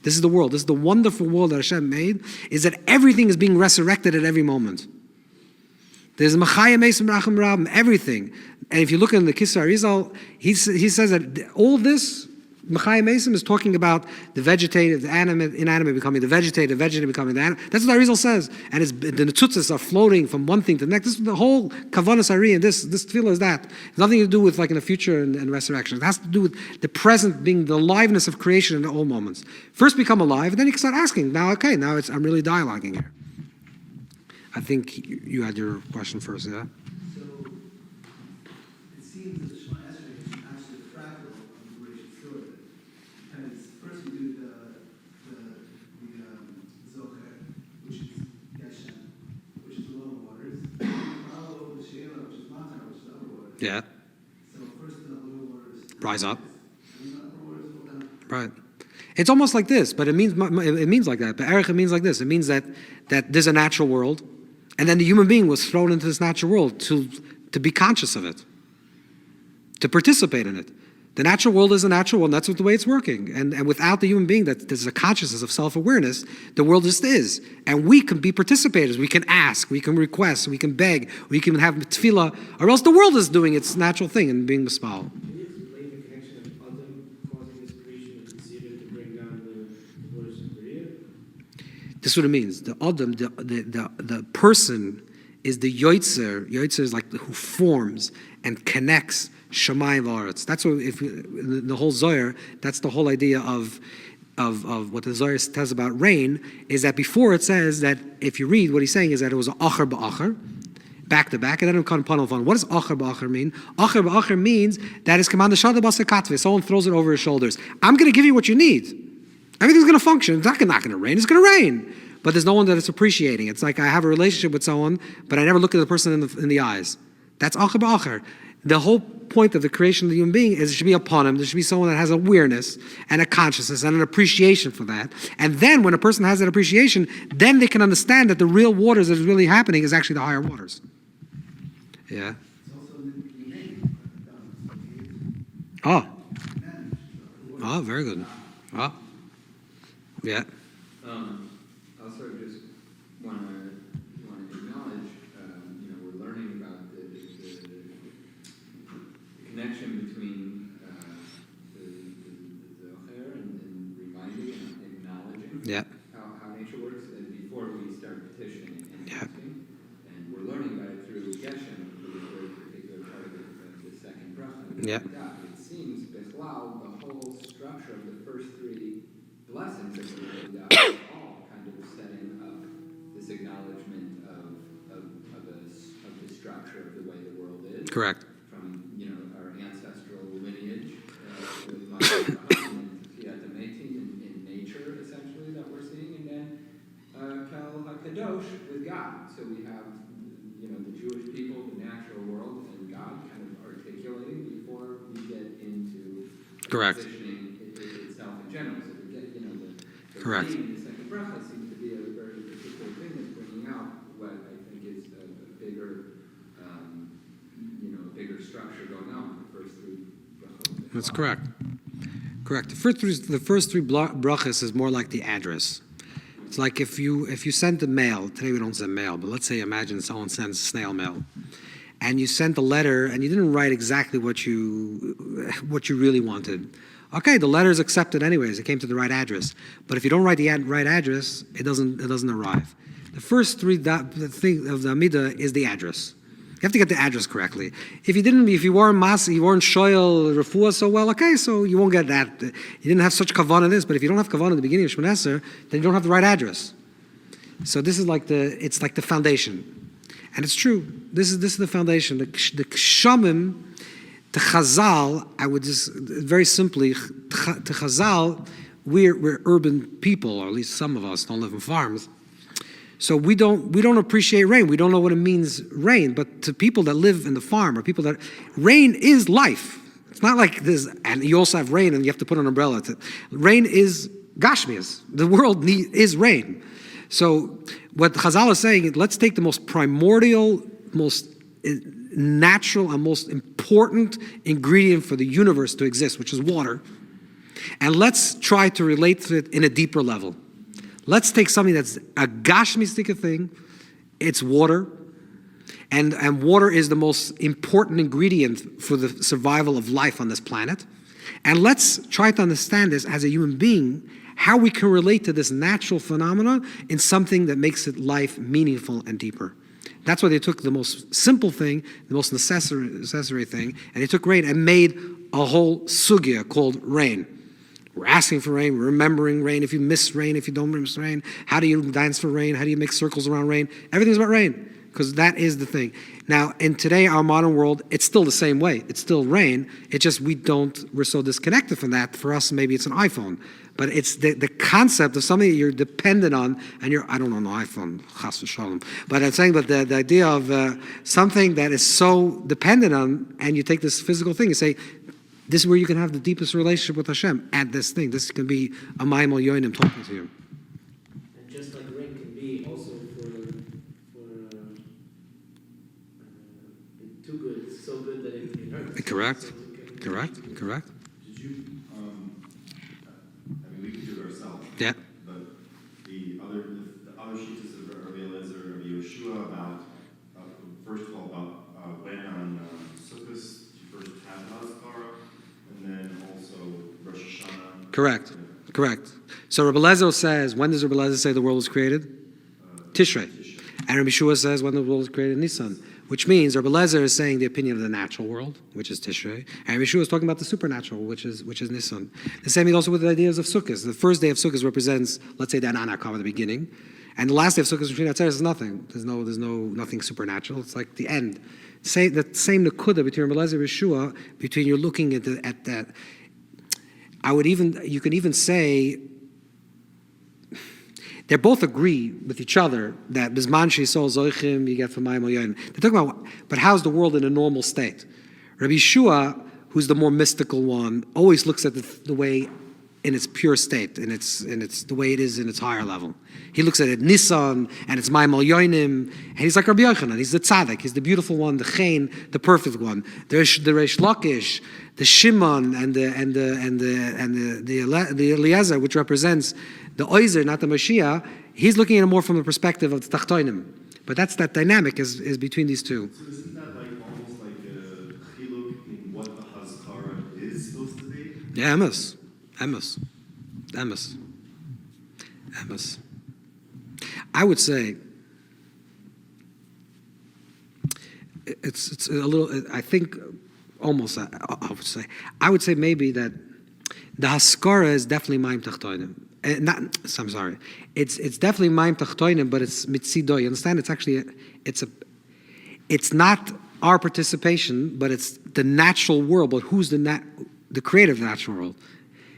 This is the world. This is the wonderful world that Hashem made, is that everything is being resurrected at every moment. There's Machayim Esim Rachim Rab, everything. And if you look in the Kisar Arizal, he says that all this, Machayim Esim, is talking about the vegetative, the inanimate becoming the vegetative becoming the animate. That's what Arizal says. And the netzutzas are floating from one thing to the next. This is the whole Kavanas Ari, and this tefillah is that. It's nothing to do with like in the future and resurrection. It has to do with the present being the aliveness of creation in all moments. First become alive, and then you can start asking. Now I'm really dialoguing here. I think you had your question first, yeah? So, it seems that the Shema Esrei is actually a fractal of the Bereshit story. Because first we do the Zocher, which is Geshem, which is the lower waters. Follow over the Sheila, which is Matar, which is the upper waters. Yeah. So first the lower waters Rise up. and the upper waters go down. Right. It's almost like this, but it means like that. But Erech, it means like this. It means that there's a natural world, and then the human being was thrown into this natural world to be conscious of it, to participate in it. The natural world is a natural world, and that's the way it's working. And without the human being, that there's a consciousness of self-awareness, the world just is. And we can be participators. We can ask, we can request, we can beg, we can have tefillah, or else the world is doing its natural thing and being mispal. Can you explain the connection of Adam causing this creation of Tzira to bring down the waters of Berea? This is what it means. The Adam, the person is the Yoitzer. Yoitzer is like who forms and connects Shamayim v'aretz. That's what the whole Zohar. That's the whole idea of what the Zohar says about rain. Is that before it says that if you read what he's saying is that it was an achar ba'achar, back to back, and then come panel fun. What does acher ba'acher mean? Acher ba'acher means that it's command shada basa katve. Someone throws it over his shoulders. I'm going to give you what you need. Everything's going to function. It's not going to rain. It's going to rain. But there's no one that is appreciating. It's like I have a relationship with someone, but I never look at the person in the eyes. That's acher ba'acher. The whole point of the creation of the human being is it should be upon him. There should be someone that has awareness and a consciousness and an appreciation for that. And then when a person has that appreciation, then they can understand that the real waters that is really happening is actually the higher waters. Yeah. It's also in the name. Oh. Oh, very good. Oh. Yeah. Also, just want to acknowledge, we're learning about the connection between the Zohar and reminding and acknowledging Yeah. how nature works before we start petitioning and Yeah. asking. And we're learning about it through Geshem, which is a very particular part of the second bracha. Yeah. It seems, Bechlal, the whole structure of the first three blessings of the Word is all kind of setting up this acknowledgement of the structure of the way the world is. Correct. From our ancestral lineage with and in nature essentially that we're seeing, and then Kel HaKadosh with God. So we have the Jewish people, the natural world, and God kind of articulating before we get into Correct. positioning itself in general. So we get the Correct. theme in the second bracha seems to be a very particular thing that's bringing out what I think is a bigger bigger structure going on with the first three brachos. That's correct. Correct. The first three brachas is more like the address. It's like if you sent the mail, today we don't send mail, but let's say imagine someone sends snail mail, and you sent the letter and you didn't write exactly what you really wanted. Okay, the letter is accepted anyways. It came to the right address. But if you don't write the right address, it doesn't arrive. The first three the thing of the Amidah is the address. You have to get the address correctly. If you weren't shoyel refuah so well, okay, so you won't get that. You didn't have such kavanah in this, but if you don't have kavanah at the beginning of Shemon Esrei, then you don't have the right address. So this is like the foundation, and it's true. This is the foundation. The kshamim, the chazal. I would just very simply to chazal. We're urban people, or at least some of us don't live in farms. So we don't appreciate rain. We don't know what it means, rain. But to people that live in the farm, or people that rain is life. It's not like this, and you also have rain, and you have to put an umbrella. Rain is gashmias. The world is rain. So what Chazal is saying, let's take the most primordial, most natural, and most important ingredient for the universe to exist, which is water, and let's try to relate to it in a deeper level. Let's take something that's a gashmistic thing. It's water. And water is the most important ingredient for the survival of life on this planet. And let's try to understand this as a human being, how we can relate to this natural phenomena in something that makes it life meaningful and deeper. That's why they took the most simple thing, the most necessary thing, and they took rain and made a whole sugya called rain. We're asking for rain, we're remembering rain. If you miss rain, if you don't miss rain, how do you dance for rain? How do you make circles around rain? Everything's about rain, because that is the thing. Now, in today, our modern world, it's still the same way. It's still rain. It's just we're so disconnected from that. For us, maybe it's an iPhone. But it's the concept of something that you're dependent on, and I don't own an iPhone, chas v'shalom. But I'm saying, but the idea of something that is so dependent on, and you take this physical thing, you say, this is where you can have the deepest relationship with Hashem, at this thing. This can be a Mayim IYYUN talking to you. And just like rain can be also for too good, so good that it hurts. Correct. So it can- Correct. Did you, we could do it ourselves. Yeah. But the other sheets of Rabbi Eliezer, Rabbi Yeshua about, first of all, about when on Sukkot you first have Hazakara, and then also Rosh Hashanah. Correct. So Rabbi Eliezer says, when does Rabbi Eliezer say the world was created? Tishrei. And Rabbi Yeshua says when the world was created, Nisan. which means Rabbi Lezer is saying the opinion of the natural world, which is Tishrei, and Yeshua is talking about the supernatural, which is Nisan. The same thing also with the ideas of Sukkot. The first day of Sukkot represents, let's say, the Ananakam at the beginning, and the last day of Sukkot between Atzeres is nothing. There's nothing supernatural. It's like the end. The same Nakuda between Rabbi Lezer and Yeshua, between you're looking at that. You can even say, they both agree with each other that Bizman Sheisol Zoichim, you get from IYYUN. They're talking about, but how's the world in a normal state? Rabbi Yeshua, who's the more mystical one, always looks at the way in its pure state, and it's the way it is in its higher level. He looks at it Nisan, and it's IYYUN, and he's like Rabbi Yochanan. He's the tzaddik, he's the beautiful one, the chen, the perfect one. The Reish Lakish, the Shimon, and the Eliezer, which represents the Oizer, not the Mashiach. He's looking at it more from the perspective of the Tachtoinim. But that's that dynamic is between these two. So isn't that like almost like a chiluk in what the Haskara is supposed to be? Yeah, Emes. I would say it's a little. I think almost. I would say maybe that the Haskara is definitely Maim Tachtoinim. I'm sorry. It's definitely Maim Tachtoinim, but it's Mitzido. You understand? It's actually it's not our participation, but it's the natural world. But who's the creator of the natural world?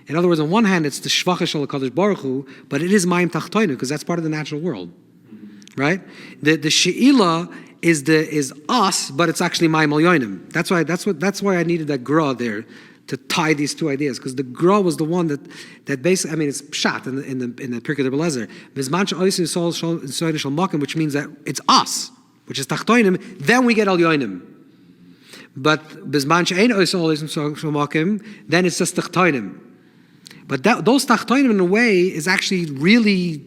In other words, on one hand, it's the Shvacha Shel HaKadosh Baruch Hu, but it is Maim Tachtoinim because that's part of the natural world, right? The Sheila is us, but it's actually Maim Al-Yoinim. That's why I needed that Gra there to tie these two ideas, because the Gra was the one that basically, I mean, it's pshat in the Pirkei Rebbe Lezer, Bizman she'oisin soyin shel makim, which means that it's us, which is Tachtoinim. Then we get Al-Yoinim. But Bizman she'ein oisin shel makim, then it's just Tachtoinim. But those Tachtoinim, in a way, is actually really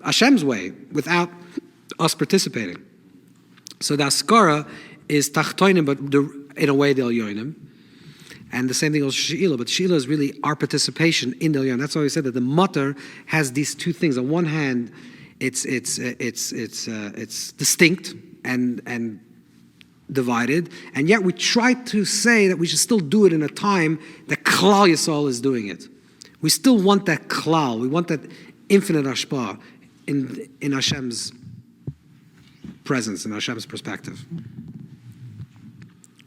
Hashem's way, without us participating. So the Askara is Tachtoinim, but in a way, the Elyonim. And the same thing goes for Sheila, but Sheila is really our participation in the Elyon. That's why we said that the Matar has these two things. On one hand, it's distinct and divided, and yet we try to say that we should still do it in a time that Klal Yisrael is doing it. We still want that Klal. We want that infinite Ashpa in Hashem's presence, in Hashem's perspective.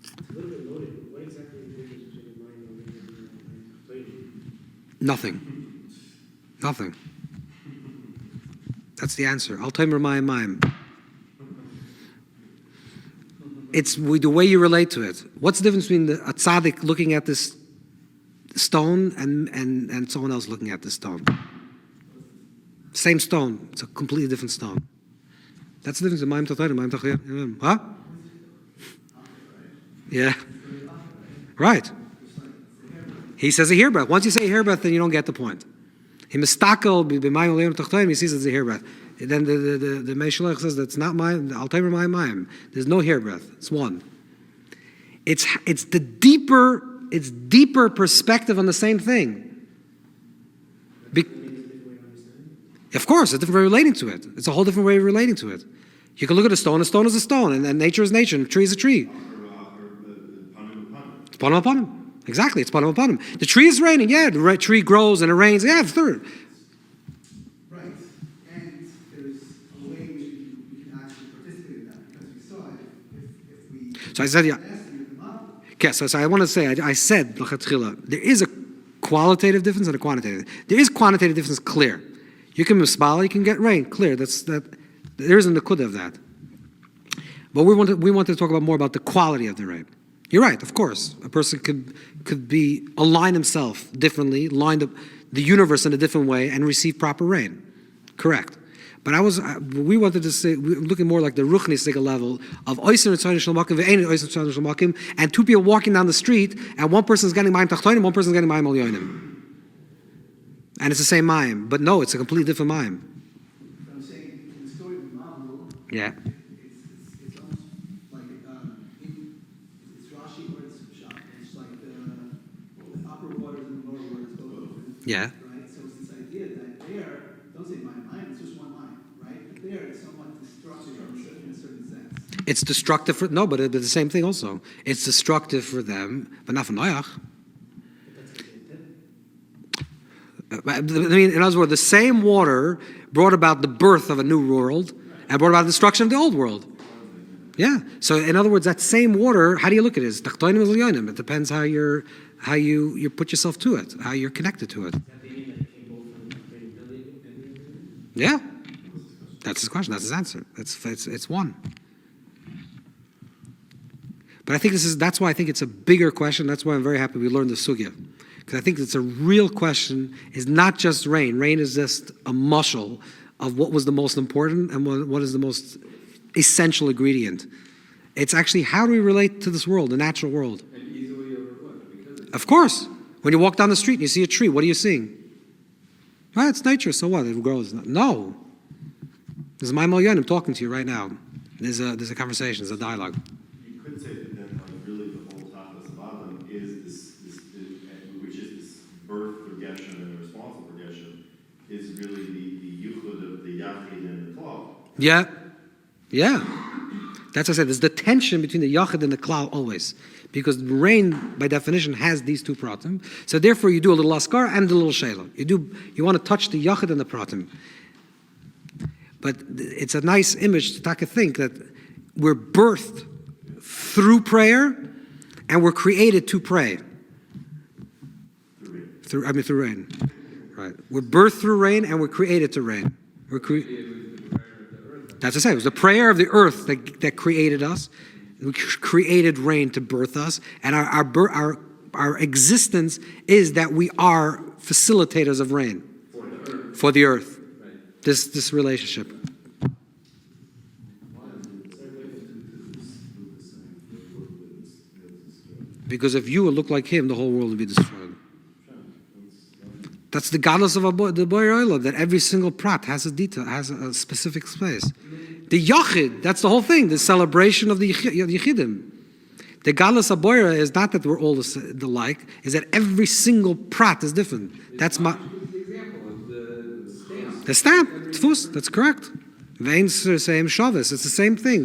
It's a little bit loaded. What exactly is the difference between the mind and the Nothing. That's the answer. Al Taimer Mayim. It's the way you relate to it. What's the difference between a tzaddik looking at this stone and someone else looking at this stone? Same stone. It's a completely different stone. That's the difference in Mayim Tachtoinim, Mayim Tachtoinim. Huh? Yeah. Right. He says a hair breath. Once you say a hair breath, then you don't get the point. He mistakel b'mayim le'yom tachtoinim. He sees it's a hair breath. Then the Meishalech says that's not Mayim. Al Taimer Mayim. There's no hair breath. It's one. It's the deeper perspective on the same thing. Of course, a different way of relating to it. It's a whole different way of relating to it. You can look at a stone is a stone, and nature is nature, and a tree is a tree. It's panim upon him. Exactly, it's panim upon him. The tree is raining, yeah, the tree grows and it rains, yeah, third. Right, and there's a way in which we can actually participate in that, because we saw it, if we... So I said, yeah. Okay, so I want to say, I said, there is a qualitative difference and a quantitative. There is quantitative difference, clear. You can misbala, you can get rain, clear. There isn't the kudah of that. But we want to talk more about the quality of the rain. You're right, of course. A person could be align himself differently, line the universe in a different way, and receive proper rain. Correct. But we wanted to say, we're looking more like the ruchnistic level of oisin ritzayin shel makim ve'ein oisin ritzayin shel makim, and two people walking down the street, and one person's getting mayim tachtoinim, one person's getting mayim al-yonim. And it's the same mayim, but no, it's a completely different mayim. I'm saying, in the story of the Ma'amul, Yeah. it's almost like, it's Rashi or it's Pshat. It's like the upper waters and the lower waters both open. Yeah. Right? So it's this idea that there, don't say mind, it's just one mind, right? But there, it's somewhat destructive in a certain sense. It's destructive for, no, but the same thing also. It's destructive for them, but not for Noach. I mean, in other words, the same water brought about the birth of a new world and brought about the destruction of the old world. Yeah. So, in other words, that same water, how do you look at it? It depends how you put yourself to it, how you're connected to it. Yeah. That's his question. That's his answer. It's one. But I think that's why I think it's a bigger question. That's why I'm very happy we learned the sugya. Because I think it's a real question, is not just rain. Rain is just a mushal of what was the most important and what is the most essential ingredient. It's actually, how do we relate to this world, the natural world? And easily overlooked. Of course. When you walk down the street and you see a tree, what are you seeing? Well, it's nature, so what? It grows. No. This is my IYYUN. I'm talking to you right now. There's a conversation, there's a dialogue. You could say that then, like, really the whole Tachlis Adam is which is this birth progression and the responsible progression, is really the yuchud of the yachid and the klal. Yeah. Yeah. That's what I said. There's the tension between the yachid and the klal always. Because rain, by definition, has these two pratim. So therefore, you do a little askar and a little shayla. You want to touch the yachid and the pratim. But it's a nice image to think that we're birthed through prayer and we're created to pray. Through rain. Right. We're birthed through rain and we're created to rain. That's what I say. It was the prayer of the earth that created us. We created rain to birth us. And our existence is that we are facilitators of rain. For the earth. This relationship. Because if you would look like him, the whole world would be destroyed. That's the godless of the Boyer Oila, that every single prat has a detail, has a specific space. The Yachid, that's the whole thing, the celebration of the Yechidim. The godless of Boyer is not that we're all alike, is that every single prat is different. That's my... The stamp, tfus, that's correct. Veins are the same shavis, it's the same thing.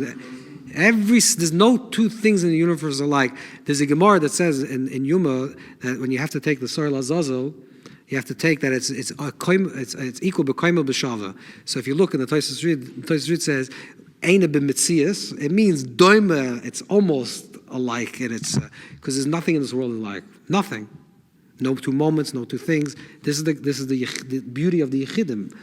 There's no two things in the universe alike. There's a Gemara that says in Yuma that when you have to take the soil azazel, you have to take that it's equal b'koimel b'shava. So if you look in the Tosfos Reed says eina b'mitzias, it means doima. It's almost alike, and it's because there's nothing in this world alike. Nothing. No two moments, no two things. This is the beauty of the Yechidim.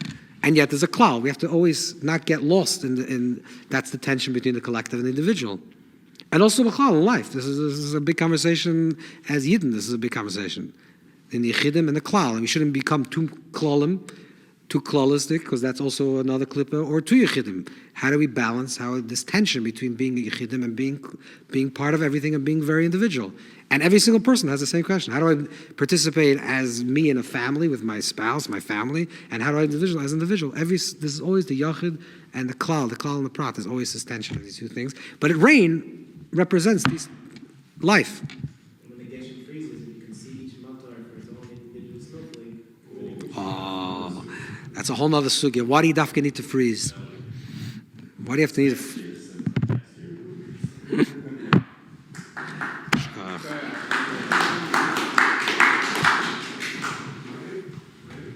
And yet there's a klal. We have to always not get lost in that's the tension between the collective and the individual. And also b'chal in life. This is a big conversation as Yidden. This is a big conversation. In the Yechidim and the klal. And we shouldn't become too klalim, too klalistic, because that's also another klippa, or too Yechidim. How do we balance this tension between being a Yechidim and being part of everything and being very individual? And every single person has the same question. How do I participate as me in a family with my spouse, my family? And how do I individual as an individual? This is always the Yachid and the klal and the prat. There's always this tension of these two things. But rain represents these life. When the Geshem freezes and you can see each matar for its own individual snowflake. Oh, that's a whole nother sugya. Why do you dafka need to freeze? Why do you have to need